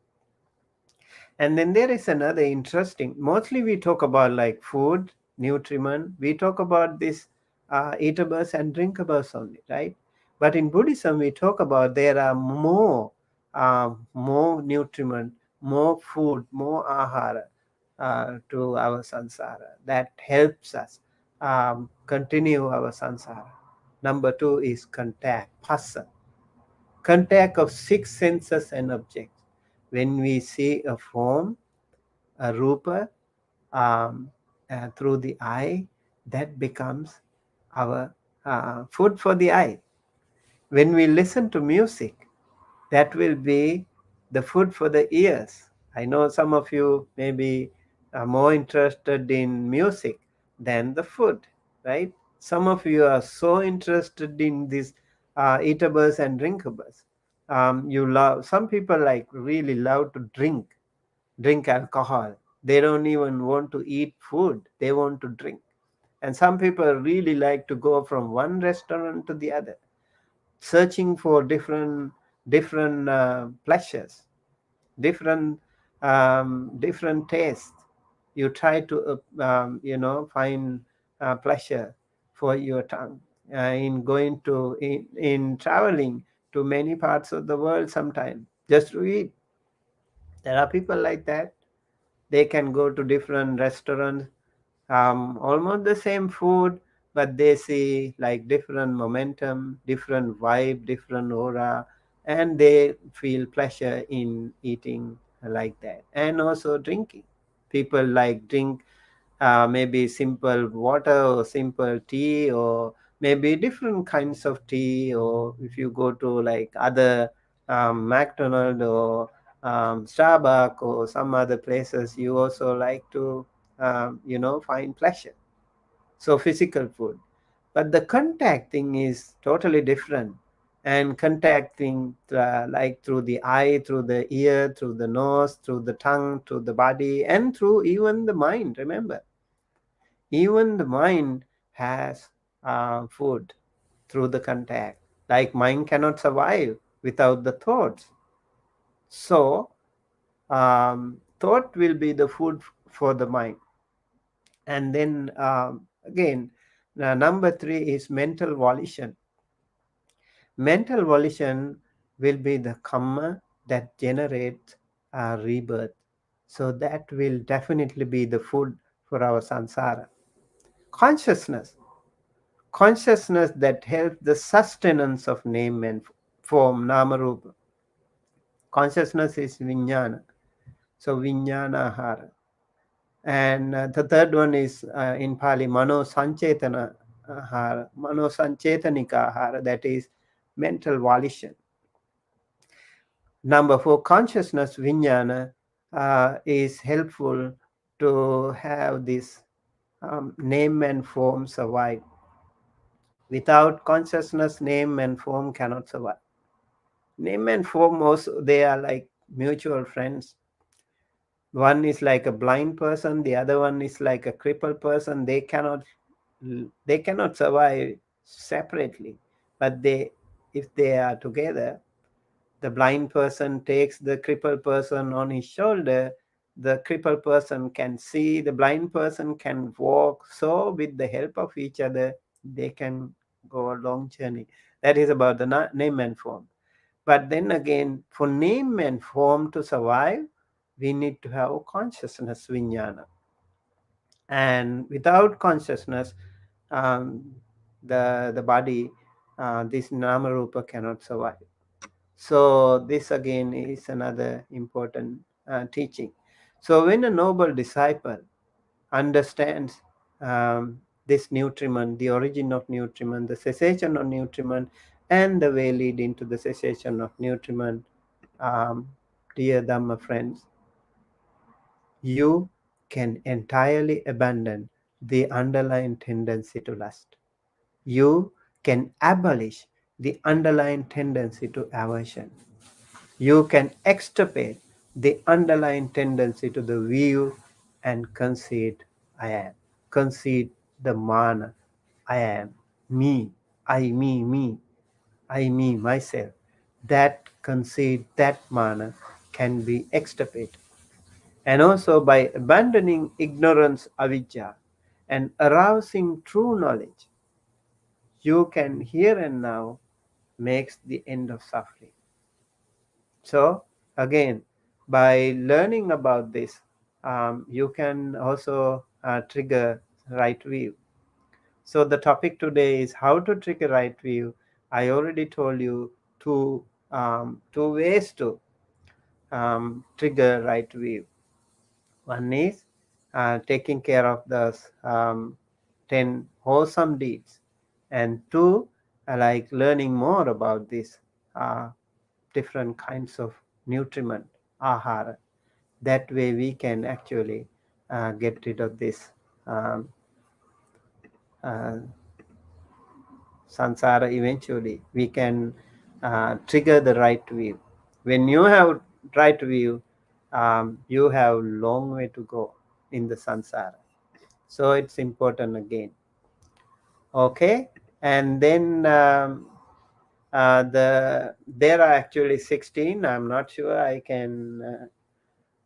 And then there is another interesting, mostly we talk about like food, nutriment, we talk about this eatables and drinkables only, right? But in Buddhism, we talk about there are more nutriment, more food, more ahara to our sansara that helps us continue our sansara. Number two is contact, phassa, contact of six senses and objects. When we see a form, a rupa, um, through the eye, that becomes our food for the eye. When we listen to music, that will be the food for the ears. I know some of you may be more interested in music than the food, right? Some of you are so interested in these eatables and drinkables. You love, some people like really love to drink alcohol. They don't even want to eat food, they want to drink. And some people really like to go from one restaurant to the other, searching for different pleasures, different different tastes. You try to find pleasure for your tongue in going to in traveling to many parts of the world sometime just to eat. There are people like that. They can go to different restaurants, almost the same food, but they see like different momentum, different vibe, different aura, and they feel pleasure in eating like that. And also drinking. People like drink maybe simple water or simple tea, or maybe different kinds of tea, or if you go to like other McDonald's or Starbucks or some other places, you also like to find pleasure. So physical food, but the contact thing is totally different. And contacting like through the eye, through the ear, through the nose, through the tongue, through the body, and through even the mind. Remember, even the mind has food through the contact. Like mind cannot survive without the thoughts. So thought will be the food for the mind. And then again, number three is mental volition. Mental volition will be the karma that generates rebirth. So that will definitely be the food for our sansara. Consciousness, consciousness that helps the sustenance of name and form, namarupa. Consciousness is vijnana. So vijnana ahara. And the third one is in Pali, mano sanchetana ahara, mano sanchetanika ahara, that is mental volition. Number four, consciousness, vijnana, is helpful to have this name and form survive. Without consciousness, name and form cannot survive. Name and form also, they are like mutual friends. One is like a blind person, the other one is like a crippled person. They cannot survive separately, but they, if they are together, the blind person takes the crippled person on his shoulder, the crippled person can see, the blind person can walk. So with the help of each other, they can go a long journey. That is about the name and form. But then again, for name and form to survive, we need to have consciousness, vijnana. And without consciousness, um, the body, this namarupa cannot survive. So this again is another important teaching. So when a noble disciple understands this nutriment, the origin of nutriment, the cessation of nutriment, and the way leading to the cessation of nutriment, um, dear Dhamma friends, you can entirely abandon the underlying tendency to lust. You can abolish the underlying tendency to aversion. You can extirpate the underlying tendency to the view and conceit, I am. Conceit, the mana, I am, me, I, me, me. I, me, myself, that conceit, that mana can be extirpated. And also by abandoning ignorance, avidya, and arousing true knowledge, you can here and now makes the end of suffering. So again, by learning about this, you can also trigger right view. So the topic today is how to trigger right view. I already told you two ways to trigger right view. One is taking care of the 10 wholesome deeds, and two, like learning more about these uh, different kinds of nutriment, ahara. That way we can actually get rid of this um, uh, samsara. Eventually we can trigger the right view. When you have right view, you have long way to go in the samsara. So it's important again. Okay. And then there are actually 16. I'm not sure I can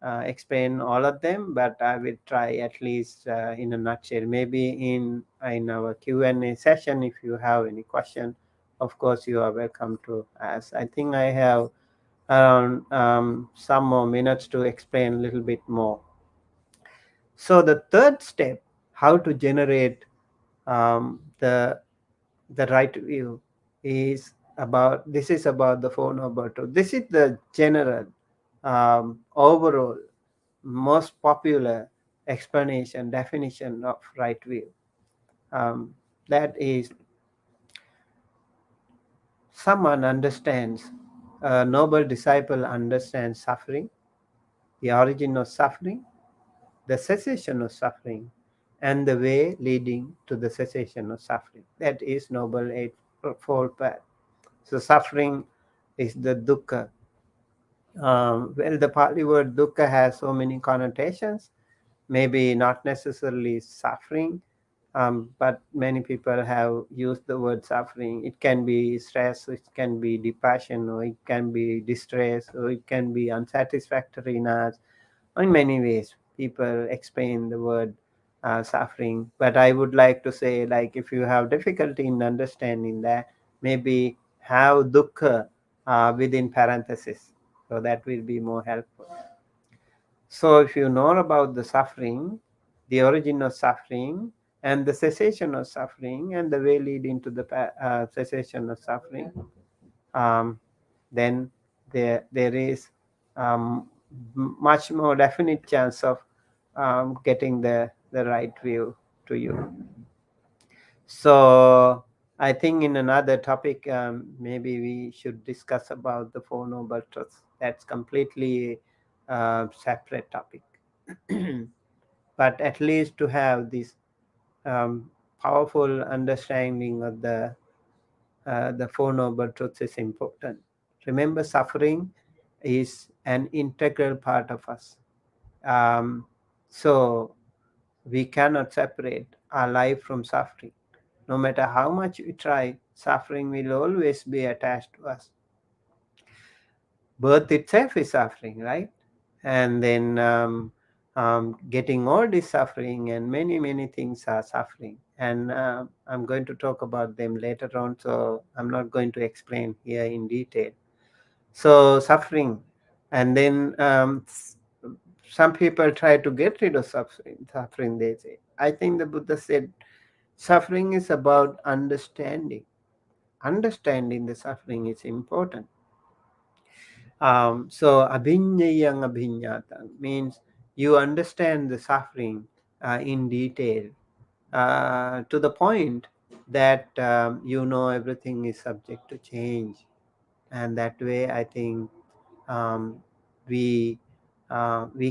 explain all of them, but I will try at least in a nutshell. Maybe in our Q&A session, if you have any question, of course you are welcome to ask. I think I have around some more minutes to explain a little bit more. So the third step, how to generate the right view, is about, this is about the Four Noble Truths. This is the general overall most popular explanation, definition of right view. That is, someone understands, a noble disciple understands suffering, the origin of suffering, the cessation of suffering, and the way leading to the cessation of suffering. That is Noble Eightfold Path. So suffering is the dukkha. Well, the Pali word dukkha has so many connotations. Maybe not necessarily suffering, but many people have used the word suffering. It can be stress, it can be depression, or it can be distress, or it can be unsatisfactoriness. In many ways, people explain the word suffering. But I would like to say, like, if you have difficulty in understanding that, maybe have dukkha within parenthesis. So that will be more helpful. So if you know about the suffering, the origin of suffering, and the cessation of suffering, and the way leading to the cessation of suffering, um, then there is um, much more definite chance of getting the right view to you. So I think in another topic, maybe we should discuss about the Four Noble Truths. That's completely separate topic. But at least to have this um, powerful understanding of the Four Noble Truths is important. Remember, suffering is an integral part of us. Um, so we cannot separate our life from suffering. No matter how much we try, suffering will always be attached to us. Birth itself is suffering, right? And then getting old is suffering, and many things are suffering. And I'm going to talk about them later on, so I'm not going to explain here in detail. So suffering, and then some people try to get rid of suffering, they say. I think the Buddha said suffering is about understanding. Understanding the suffering is important. So abhinyayang abhinyatang means you understand the suffering in detail, to the point that you know everything is subject to change. And that way I think um, we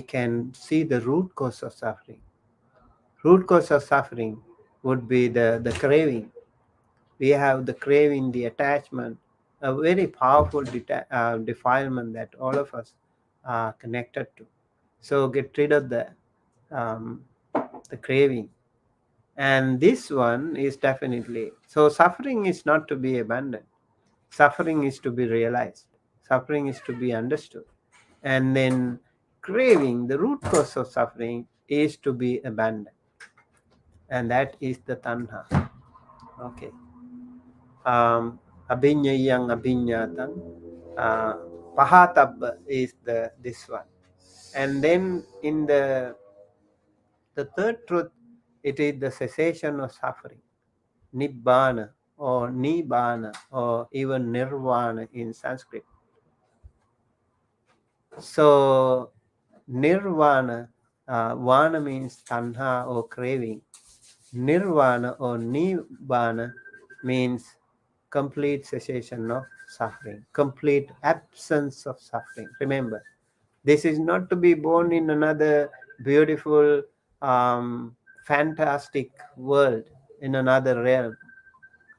can see the root cause of suffering. Root cause of suffering would be the craving. We have the craving, the attachment, a very powerful defilement that all of us are connected to. So get rid of um, the craving. And this one is definitely, so suffering is not to be abandoned. Suffering is to be realized. Suffering is to be understood. And then craving, the root cause of suffering, is to be abandoned. And that is the tanha. Okay. Abhinyayang abhinyatang. Pahatabba is this one. And then in the third truth, it is the cessation of suffering. Nibbana or Nibbana or even Nirvana in Sanskrit. So Nirvana, Vana means tanha or craving. Nirvana or Nibbana means complete cessation of suffering, complete absence of suffering. Remember, this is not to be born in another beautiful, fantastic world, in another realm.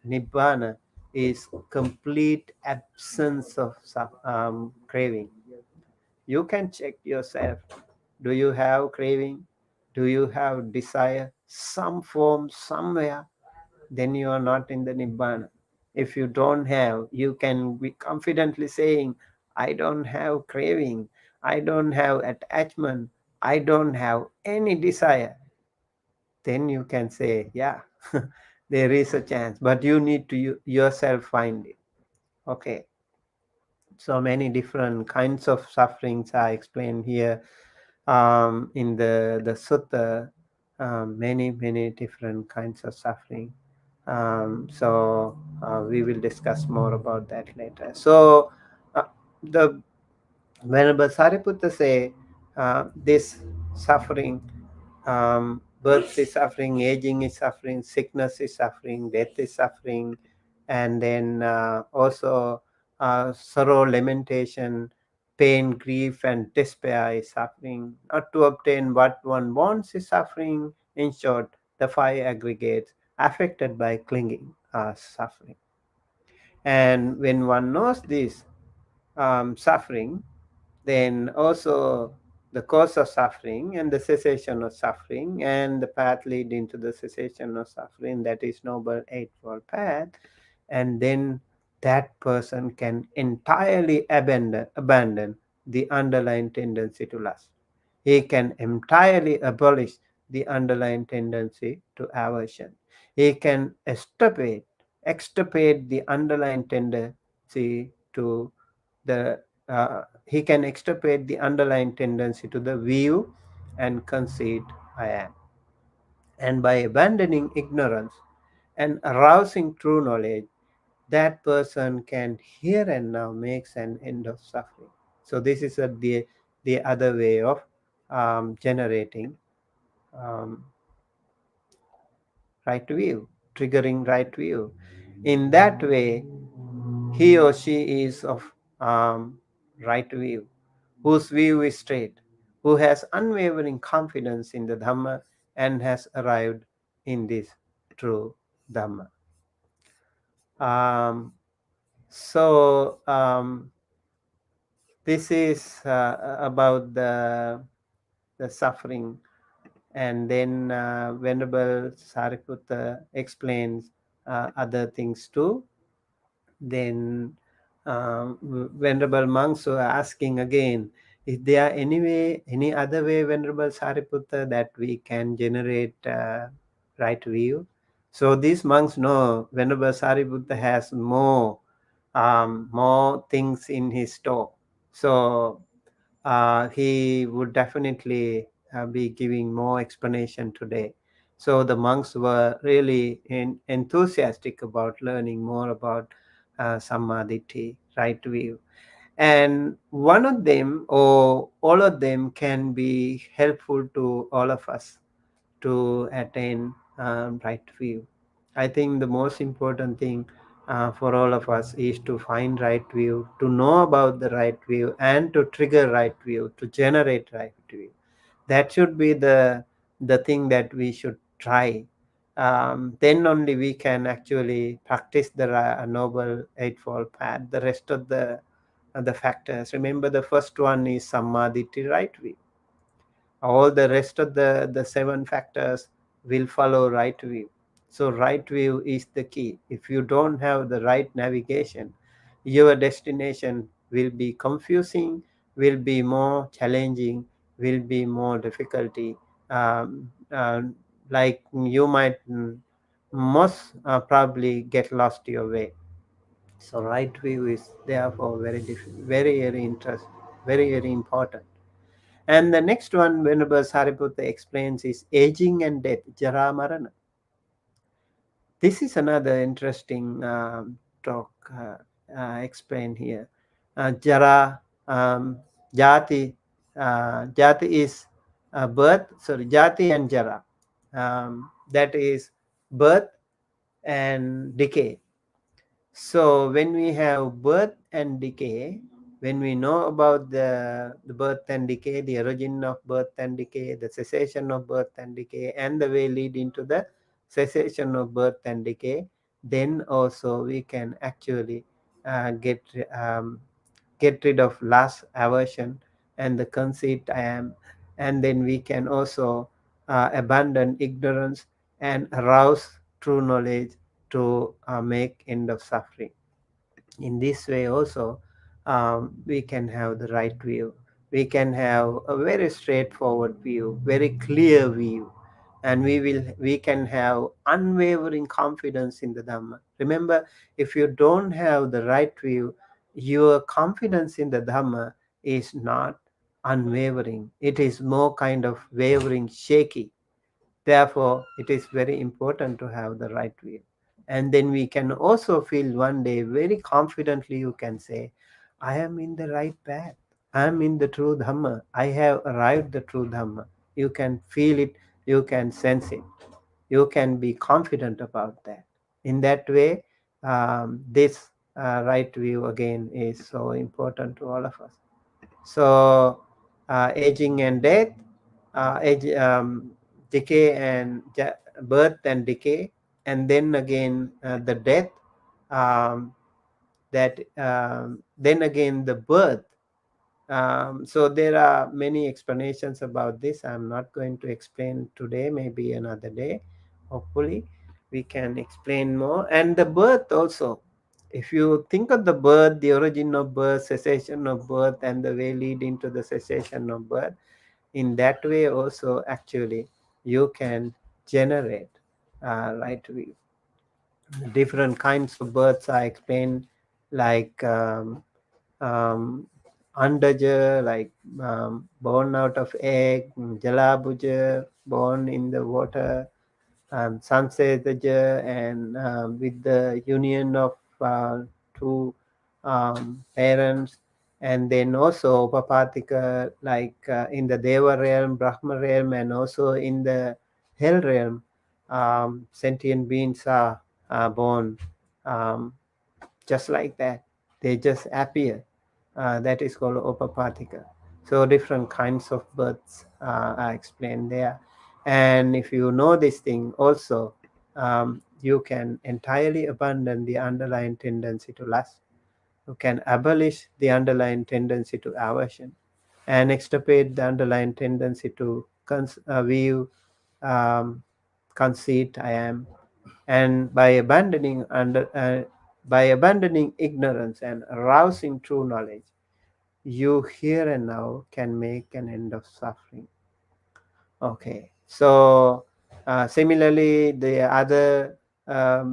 Nibbana is complete absence of craving. You can check yourself. Do you have craving? Do you have desire? Some form, somewhere? Then you are not in the Nibbana. If you don't have, you can be confidently saying, I don't have craving. I don't have attachment. I don't have any desire. Then you can say, yeah, there is a chance. But you need to yourself find it. Okay. So many different kinds of sufferings are explained here in the sutta. Many different kinds of suffering. So we will discuss more about that later. So the Venerable Sariputta say this suffering, birth is suffering, aging is suffering, sickness is suffering, death is suffering, and then also sorrow, lamentation, pain, grief, and despair is suffering. Not to obtain what one wants is suffering. In short, the five aggregates affected by clinging are suffering. And when one knows this suffering, then also the cause of suffering and the cessation of suffering and the path leading to the cessation of suffering, that is Noble Eightfold Path, and then that person can entirely abandon the underlying tendency to lust. He can entirely abolish the underlying tendency to aversion. He can extirpate the underlying tendency to the he can extirpate the underlying tendency to the view and conceit I am. And by abandoning ignorance and arousing true knowledge, that person can here and now makes an end of suffering. So this is the other way of generating um, right view, triggering right view. In that way, he or she is of right view, whose view is straight, who has unwavering confidence in the Dhamma and has arrived in this true Dhamma. So this is about the suffering, and then Venerable Sariputta explains other things too. Then Venerable monks were asking again, is there any other way, Venerable Sariputta, that we can generate right view? So these monks know Venerable Sariputta has more things in his store. So he would definitely be giving more explanation today. So the monks were really enthusiastic about learning more about Sammā Diṭṭhi, right view. And one of them or all of them can be helpful to all of us to attain right view. I think the most important thing for all of us is to find right view, to know about the right view, and to trigger right view, to generate right view. That should be the thing that we should try. Then only we can actually practice the Noble Eightfold Path. The rest of the factors. Remember, the first one is Sammā Diṭṭhi, right view. All the rest of the seven factors will follow right view. So right view is the key. If you don't have the right navigation, your destination will be confusing, will be more challenging, will be more difficulty. Um, uh, like you might most probably get lost your way. So right view is therefore very very interest, very important. And the next one, Venerable Sariputta explains, is aging and death, Jara Marana. This is another interesting talk explained here. Jara, Jati, Jati is birth, sorry, Jati and Jara. That is birth and decay. So when we have birth and decay, when we know about the birth and decay, the origin of birth and decay, the cessation of birth and decay, and the way lead into the cessation of birth and decay, then also we can actually um, get rid of last aversion and the conceit I am, and then we can also abandon ignorance and arouse true knowledge to make end of suffering. In this way also, we can have the right view, we can have a very straightforward view, very clear view, and we can have unwavering confidence in the Dhamma. Remember, if you don't have the right view, your confidence in the Dhamma is not unwavering, it is more kind of wavering, shaky. Therefore, it is very important to have the right view. And then we can also feel one day very confidently, you can say, I am in the right path. I am in the true Dhamma. I have arrived the true Dhamma. You can feel it, you can sense it. You can be confident about that. In that way, this right view again is so important to all of us. So, aging and death, age, decay and birth and decay, and then again the death, um, that then again the birth. So there are many explanations about this. I'm not going to explain today, maybe another day. Hopefully, we can explain more. And the birth also. If you think of the birth, the origin of birth, cessation of birth, and the way leading to the cessation of birth, in that way also actually you can generate right view. Different kinds of births are explained, like um, Andaja, like born out of egg, Jalabuja, born in the water, Sansedaja, and with the union of two parents, and then also Upapatika, like in the Deva realm, Brahma realm, and also in the hell realm, sentient beings are born um, just like that. They just appear. That is called Upapatika. So different kinds of births are explained there. And if you know this thing also, you can entirely abandon the underlying tendency to lust. You can abolish the underlying tendency to aversion and extirpate the underlying tendency to view, um, conceit, I am. And by abandoning ignorance and arousing true knowledge, you here and now can make an end of suffering. Okay, so similarly, the other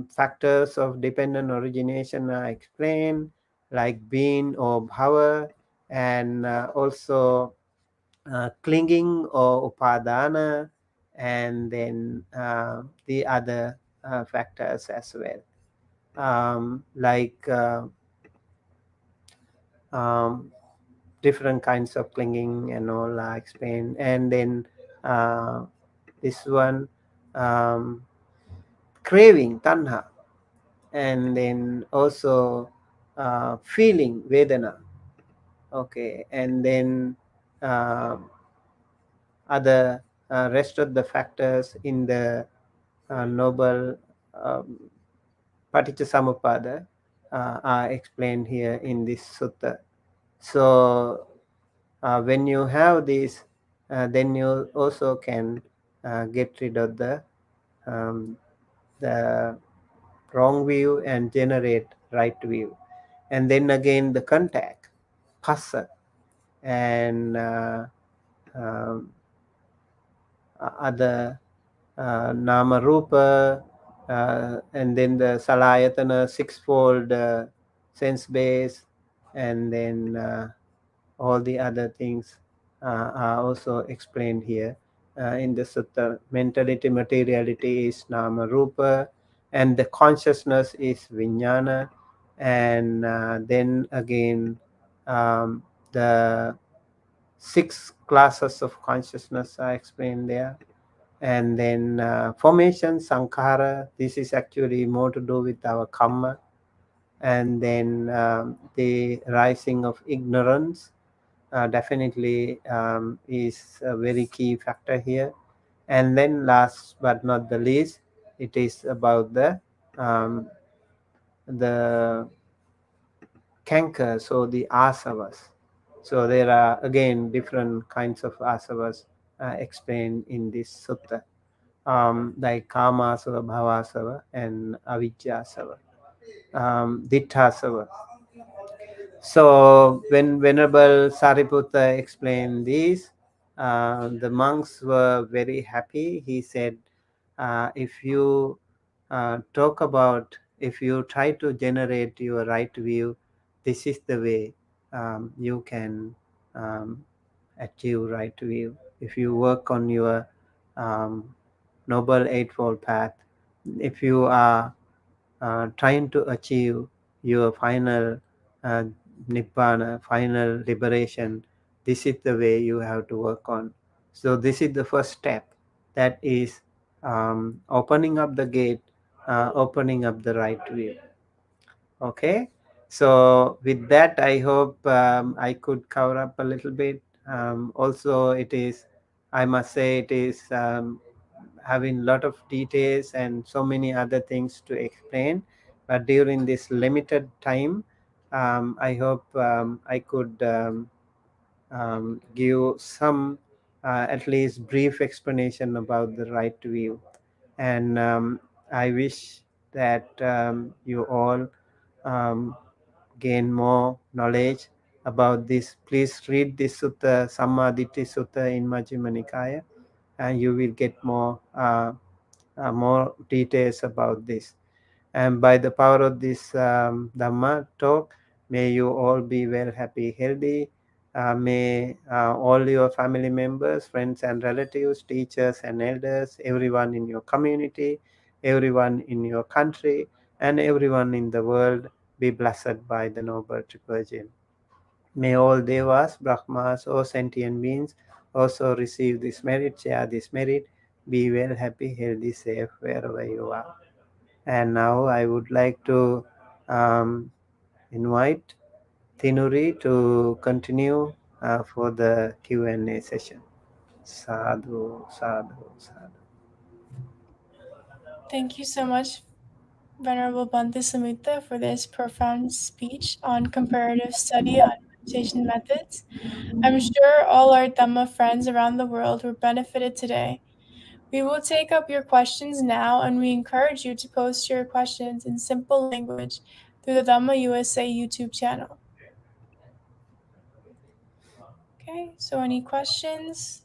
factors of dependent origination are explained, like being or bhava, and also clinging or upadana, and then the other factors as well, like um, different kinds of clinging and all are explained. And then uh, this one, um, craving, tanha, and then also feeling, vedana. Okay, and then uh, other rest of the factors in the noble um, Paticca are explained here in this sutta. So when you have this, then you also can get rid of um, the wrong view and generate right view. and then again the contact, phassa, and um, other nama rupa, and then the salayatana, sixfold sense base, and then all the other things are also explained here in the sutta. Mentality, materiality is nama rupa, and the consciousness is vijnana, and then again the six classes of consciousness are explained there. And then formation, sankhara, this is actually more to do with our karma. And then the rising of ignorance definitely is a very key factor here. And then last but not the least, it is about um, the canker, so the asavas. So there are again different kinds of asavas explained in this sutta, like kamasava, bhavasava, and avijjasava, ditthasava. So when Venerable Sariputta explained this, the monks were very happy. He said, if you talk about, if you try to generate your right view, this is the way you can um, achieve right view. If you work on your um, noble eightfold path, if you are trying to achieve your final uh, nibbana, final liberation, this is the way you have to work on. So this is the first step, that is opening up the gate, opening up the right view. Okay, so with that, I hope I could cover up a little bit. Also, it is, I must say, it is having a lot of details and so many other things to explain. But during this limited time, I hope I could give some, at least brief explanation about the right view. And I wish that you all um, gain more knowledge about this. Please read this sutta, Sammā Diṭṭhi Sutta in Majjhima Nikaya, and you will get more details about this. And by the power of this Dhamma talk, may you all be well, happy, healthy. May all your family members, friends and relatives, teachers and elders, everyone in your community, everyone in your country, and everyone in the world be blessed by the Noble Triple Gem. May all devas, brahmas, or sentient beings also receive this merit, share this merit, be well, happy, healthy, safe wherever you are. And now I would like to um, invite Tinuri to continue for the Q&A session. Sadhu, sadhu, sadhu. Thank you so much, Venerable Bhante Sumitta, for this profound speech on comparative study on meditation methods. I'm sure all our Dhamma friends around the world were benefited today. We will take up your questions now, and we encourage you to post your questions in simple language through the Dhamma USA YouTube channel. Okay, so any questions?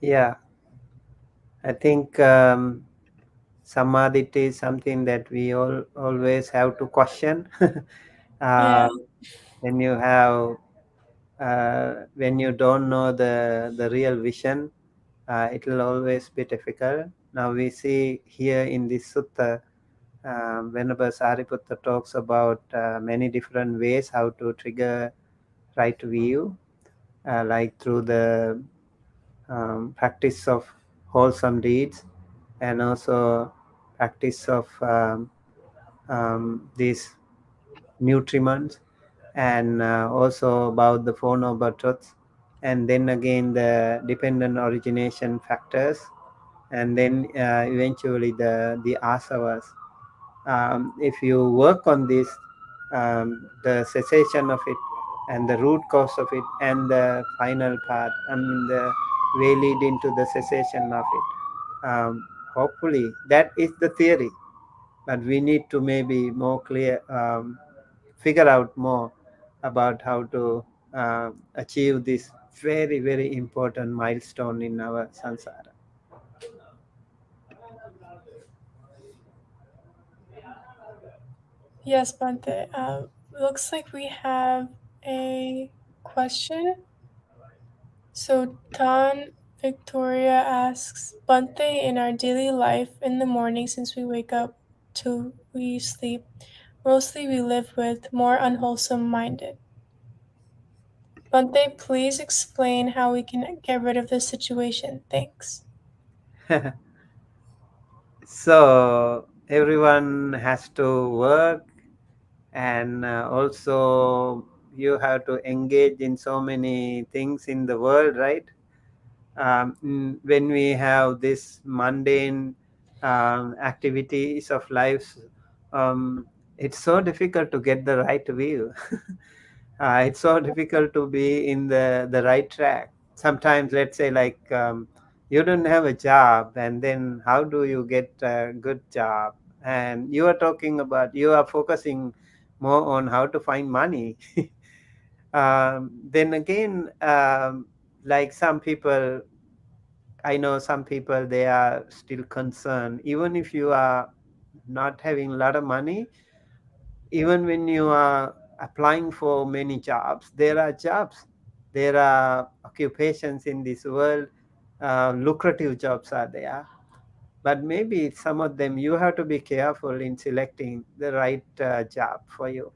Yeah, I think Sammā Diṭṭhi is something that we all always have to question. Yeah. uh, when you have when you don't know the real vision, it will always be difficult. Now we see here in this sutta, whenever Sariputta talks about many different ways how to trigger right view, like through the practice of wholesome deeds, and also practice of these nutriments, and also about the Four Noble Truths, and then again the dependent origination factors, and then eventually the asavas. If you work on this, the cessation of it, and the root cause of it, and the final part, I mean the way lead into the cessation of it. Hopefully, that is the theory, but we need to maybe more clear, figure out more about how to achieve this very, very important milestone in our samsara. Yes, Bhante. Looks like we have a question. So Tan Victoria asks, Bhante, in our daily life, in the morning since we wake up till we sleep, mostly we live with more unwholesome minded. Bhante, please explain how we can get rid of this situation. Thanks. So everyone has to work, and also you have to engage in so many things in the world, right? When we have this mundane activities of life, um, it's so difficult to get the right view. It's so difficult to be in the right track. Sometimes, let's say, like, you don't have a job, and then how do you get a good job? And you are talking about, you are focusing more on how to find money. Then again, like some people, I know some people, they are still concerned, even if you are not having a lot of money, even when you are applying for many jobs, there are jobs, there are occupations in this world, lucrative jobs are there, but maybe some of them you have to be careful in selecting the right job for you.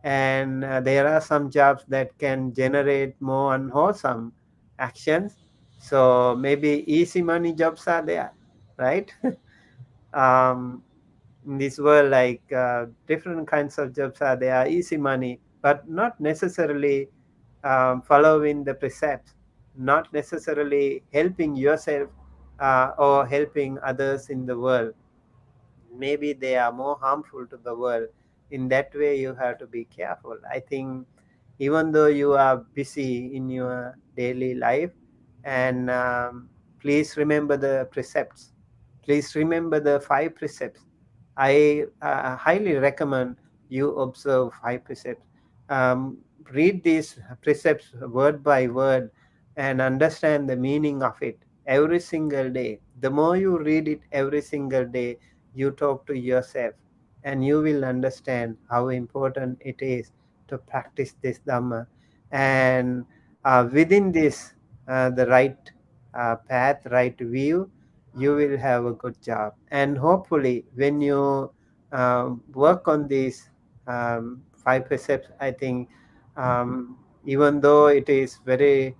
And there are some jobs that can generate more unwholesome actions, so maybe easy money jobs are there, right? um, in this world, like, different kinds of jobs are there, easy money, but not necessarily following the precepts, not necessarily helping yourself or helping others in the world. Maybe they are more harmful to the world. In that way, you have to be careful, I think. Even though you are busy in your daily life, and please remember the precepts, please remember the 5 precepts. I highly recommend you observe 5 precepts. um, Read these precepts word by word and understand the meaning of it every single day. The more you read it every single day, you talk to yourself, and you will understand how important it is to practice this Dhamma. And within this, the right path, right view, you will have a good job. And hopefully, when you work on these 5 precepts, I think, even though it is very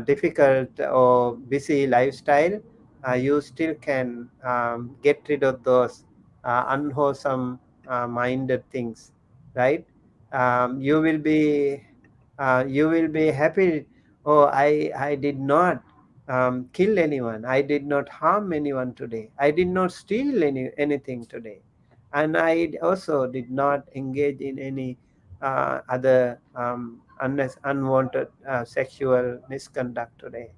difficult or busy lifestyle, you still can get rid of those unwholesome minded things, right? You will be happy. Oh, I did not kill anyone, I did not harm anyone today, I did not steal anything today, and I also did not engage in any other unwanted sexual misconduct today,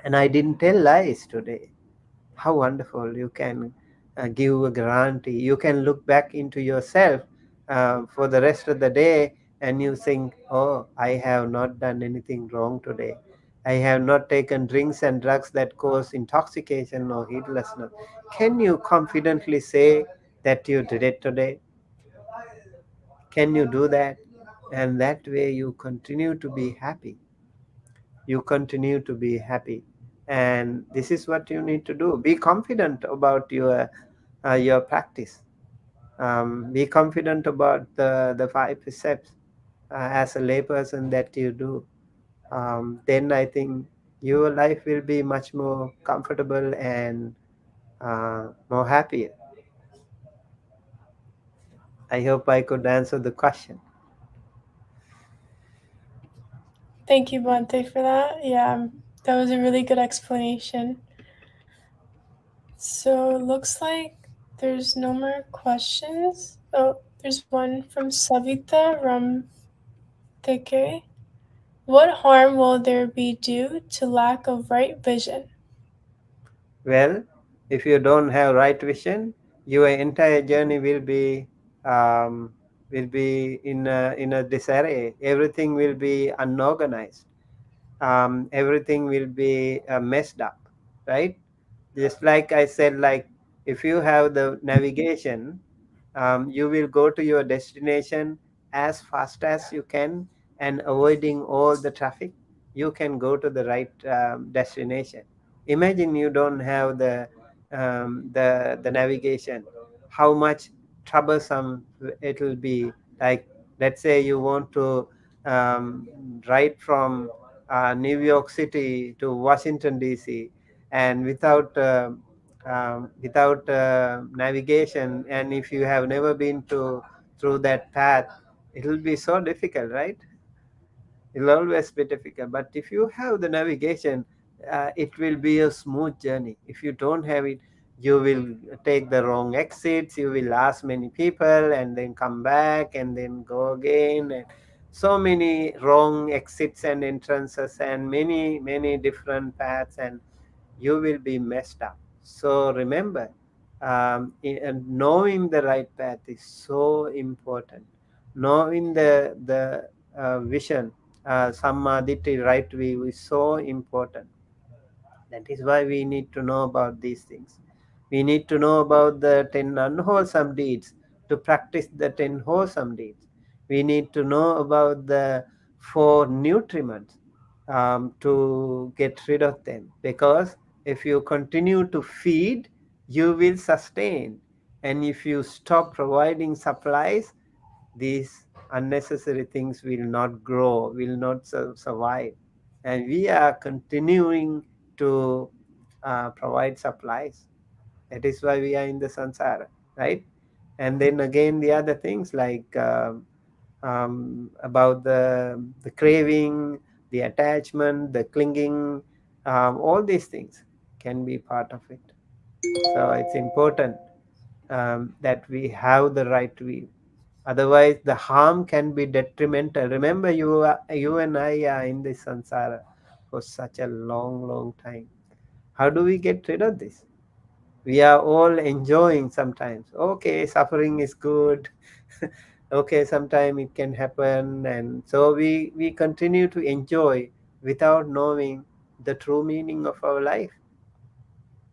and I didn't tell lies today. How wonderful. You can give a guarantee, you can look back into yourself for the rest of the day, and you think, oh, I have not done anything wrong today, I have not taken drinks and drugs that cause intoxication or heedlessness. Can you confidently say that you did it today? Can you do that? And that way you continue to be happy, you continue to be happy. And this is what you need to do: be confident about your practice. Be confident about the 5 precepts as a layperson that you do. Then I think your life will be much more comfortable and more happier. I hope I could answer the question. Thank you, Bhante, for that. Yeah, that was a really good explanation. So it looks like there's no more questions. Oh, there's one from Savita Ramteke. What harm will there be due to lack of right vision? Well, if you don't have right vision, your entire journey um, will be in a disarray. Everything will be unorganized. Everything will be messed up, right? Just like I said, like if you have the navigation, you will go to your destination as fast as you can, and avoiding all the traffic, you can go to the right destination. Imagine you don't have the navigation, how much troublesome it will be. Like, let's say you want to um, ride from New York City to Washington DC, and without navigation, and if you have never been to through that path, it will be so difficult, right? It'll always be difficult. But if you have the navigation, it will be a smooth journey. If you don't have it, you will take the wrong exits, you will ask many people and then come back and then go again, and so many wrong exits and entrances and many different paths, and you will be messed up. So remember, and knowing the right path is so important. Knowing the vision, Sammā Diṭṭhi, right view, is so important. That is why we need to know about these things. We need to know about the 10 unwholesome deeds to practice the 10 wholesome deeds. We need to know about the 4 nutriments to get rid of them. Because if you continue to feed, you will sustain. And if you stop providing supplies, these unnecessary things will not grow, will not survive. And we are continuing to provide supplies. That is why we are in the samsara, right? And then again, the other things like about the craving, the attachment, the clinging, all these things can be part of it. So it's important that we have the right view. Otherwise, the harm can be detrimental. Remember, you and I are in this samsara for such a long time. How do we get rid of this? We are all enjoying sometimes. Okay, suffering is good. Okay, sometimes it can happen, and so we continue to enjoy without knowing the true meaning of our life.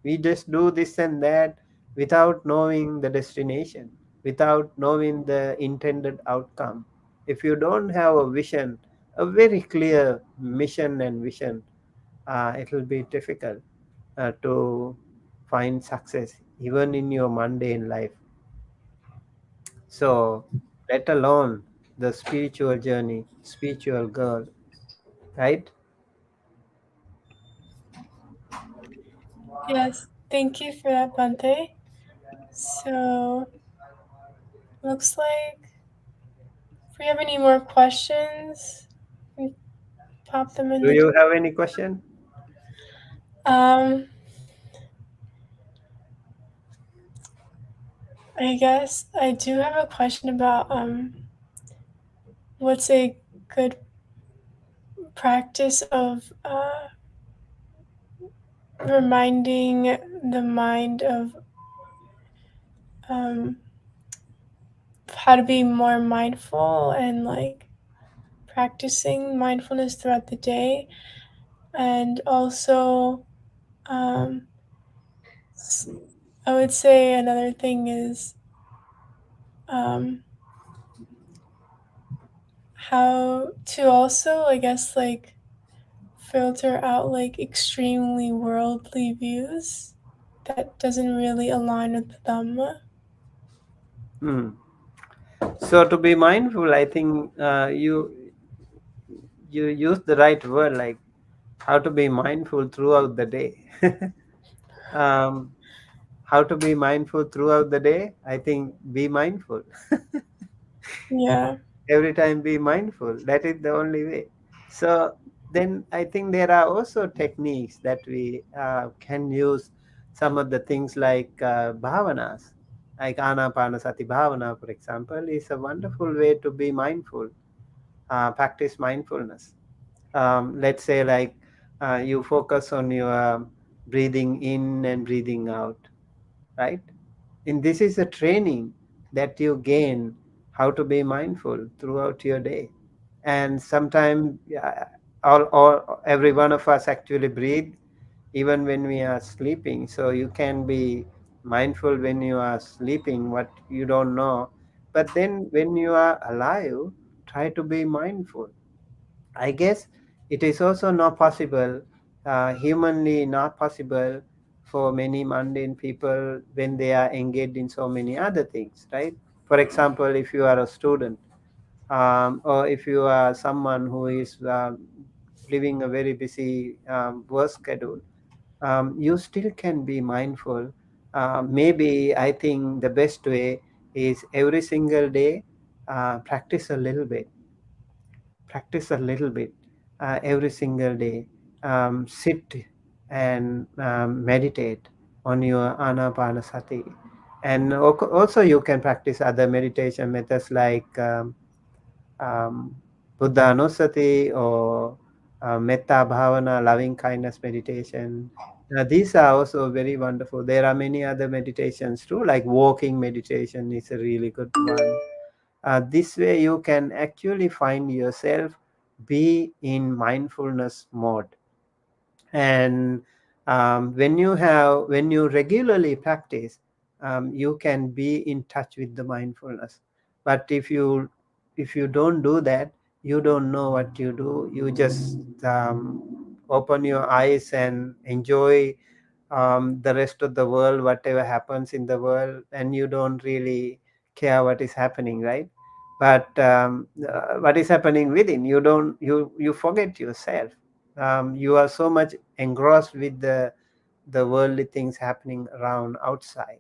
We just do this and that without knowing the destination, without knowing the intended outcome. If you don't have a vision, a very clear mission and vision, it will be difficult to find success even in your mundane life. So, let alone the spiritual journey, spiritual girl, right? Yes, thank you for that, Bhante. So, looks like if we have any more questions, we pop them in Do the. you have any question? Um, I guess I do have a question about what's a good practice of reminding the mind of um, how to be more mindful and like practicing mindfulness throughout the day, and also um, I would say another thing is um, how to also, I guess, like filter out like extremely worldly views that doesn't really align with the Dhamma. Hmm. So to be mindful, I think you use the right word, like how to be mindful throughout the day. um, how to be mindful throughout the day? I think be mindful. Yeah. Every time be mindful. That is the only way. So then I think there are also techniques that we can use. Some of the things like bhavanas, like anapanasati bhavana, for example, is a wonderful way to be mindful, practice mindfulness. Let's say like you focus on your breathing in and breathing out, right? And this is a training that you gain how to be mindful throughout your day. And sometimes all every one of us actually breathe even when we are sleeping. So you can be mindful when you are sleeping, what you don't know. But then when you are alive, try to be mindful. I guess it is also not possible, humanly not possible, for many mundane people when they are engaged in so many other things, right? For example, if you are a student, or if you are someone who is living a very busy work schedule, you still can be mindful. Maybe I think the best way is every single day, practice a little bit, practice a little bit every single day. Sit and meditate on your anapanasati. And also you can practice other meditation methods like um, Buddha Anusati or Metta Bhavana, loving kindness meditation. These are also very wonderful. There are many other meditations too, like walking meditation is a really good one. This way, you can actually find yourself be in mindfulness mode. And when you regularly practice, you can be in touch with the mindfulness. But if you don't do that, you don't know what you do. You just open your eyes and enjoy the rest of the world, whatever happens in the world, and you don't really care what is happening, right? But what is happening within, you forget yourself. You are so much engrossed with the worldly things happening around outside.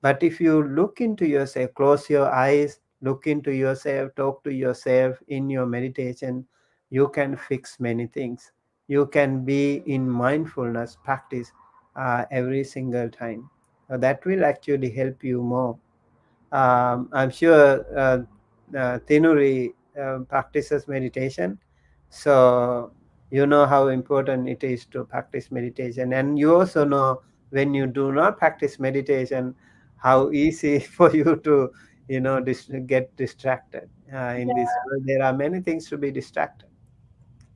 But if you look into yourself, close your eyes, look into yourself, talk to yourself in your meditation, you can fix many things. You can be in mindfulness practice every single time. That will actually help you more. I'm sure Tinuri practices meditation, so you know how important it is to practice meditation, and you also know when you do not practice meditation, how easy for you to get distracted. In this Yeah. world, there are many things to be distracted,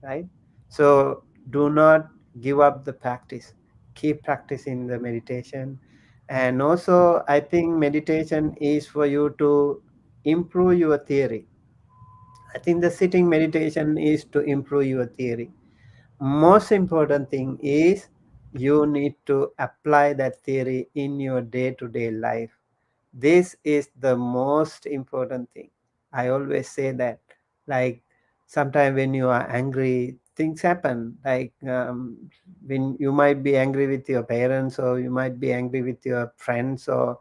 right? So do not give up the practice. Keep practicing the meditation. And also, I think meditation is for you to improve your theory. I think the sitting meditation is to improve your theory. Most important thing is you need to apply that theory in your day-to-day life. This is the most important thing. I always say that. Like sometimes when you are angry, things happen. Like when you might be angry with your parents, or you might be angry with your friends, or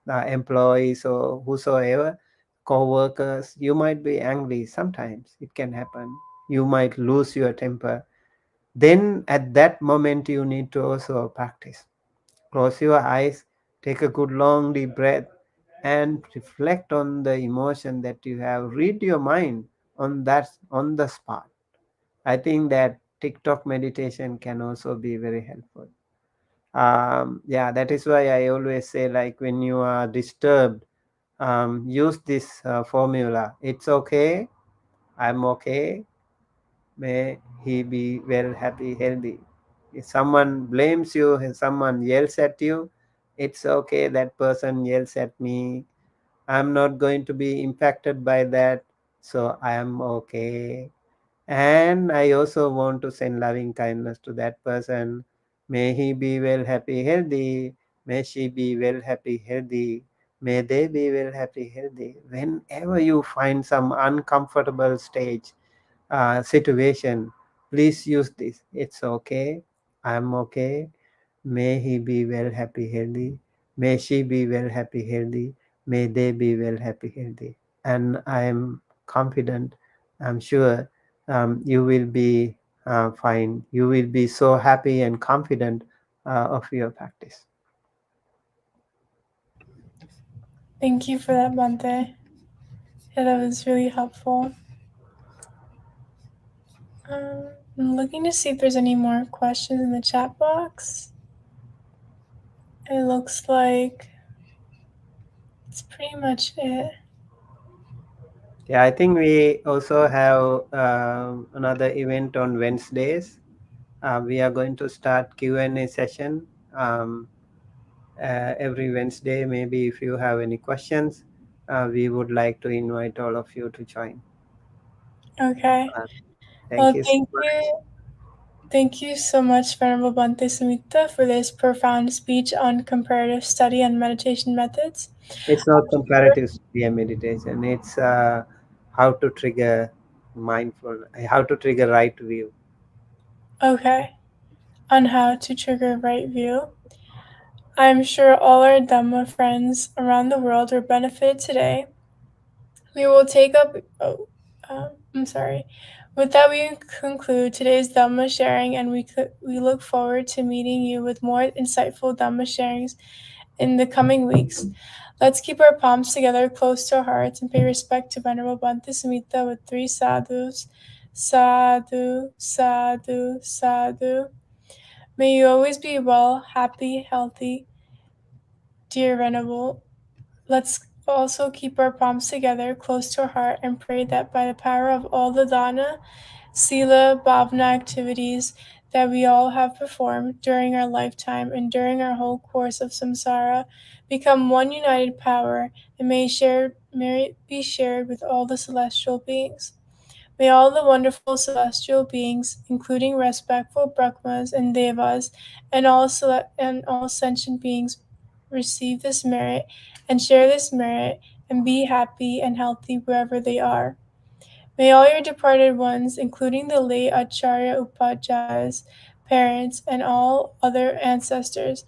employees, or whosoever, co-workers, you might be angry. Sometimes it can happen. You might lose your temper. Then at that moment you need to also practice. Close your eyes, take a good long deep breath, and reflect on the emotion that you have. Read your mind on the spot. I think that TikTok meditation can also be very helpful. Yeah, that is why I always say, like, when you are disturbed, use this formula. It's okay, I'm okay, may he be well, happy, healthy. If someone blames you and someone yells at you, it's okay, that person yells at me. I'm not going to be impacted by that, so I am okay. And I also want to send loving kindness to that person. May he be well, happy, healthy. May she be well, happy, healthy. May they be well, happy, healthy. Whenever you find some uncomfortable stage, situation, please use this. It's okay. I'm okay. May he be well, happy, healthy. May she be well, happy, healthy. May they be well, happy, healthy. And I am confident, I'm sure you will be fine. You will be so happy and confident of your practice. Thank you for that, Bhante. Yeah, that was really helpful. I'm looking to see if there's any more questions in the chat box. It looks like it's pretty much it. Yeah, I think we also have another event on Wednesdays. We are going to start Q&A session every Wednesday. Maybe if you have any questions, we would like to invite all of you to join. Okay. Uh, Thank Well, you so thank much. you. Thank you so much, Venerable Bhante Sumitta, for this profound speech on comparative study and meditation methods. It's not comparative study and meditation. It's how to trigger mindful, how to trigger right view. Okay. On how to trigger right view. I'm sure all our Dhamma friends around the world will benefit today. We will take up. I'm sorry. With that, we conclude today's Dhamma sharing, and we look forward to meeting you with more insightful Dhamma sharings in the coming weeks. Let's keep our palms together close to our hearts and pay respect to Venerable Bhante Sumitta with 3 sadhus. Sadhu, sadhu, sadhu. May you always be well, happy, healthy, dear Venerable. Let's also keep our palms together close to our heart and pray that by the power of all the dana, sila, bhavana activities that we all have performed during our lifetime and during our whole course of samsara, become one united power and may be shared with all the celestial beings. May all the wonderful celestial beings, including respectful Brahmas and Devas, and all sentient beings, receive this merit and share this merit and be happy and healthy wherever they are. May all your departed ones, including the late Acharya Upajaya's parents and all other ancestors,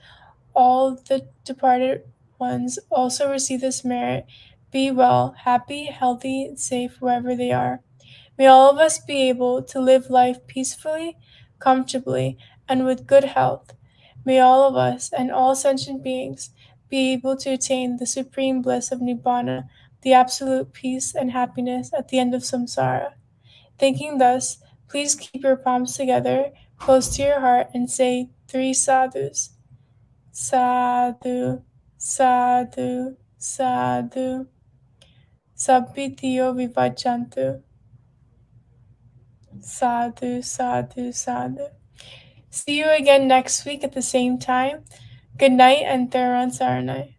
all the departed ones also receive this merit, be well, happy, healthy, and safe wherever they are. May all of us be able to live life peacefully, comfortably, and with good health. May all of us and all sentient beings be able to attain the supreme bliss of Nibbana, the absolute peace and happiness at the end of samsara. Thinking thus, please keep your palms together, close to your heart, and say 3 sadhus. Sadhu, sadhu, sadhu. Sabbitiyo vivajjantu. Sadhu, sadhu, sadhu. See you again next week at the same time. Good night and Theravada Saranai.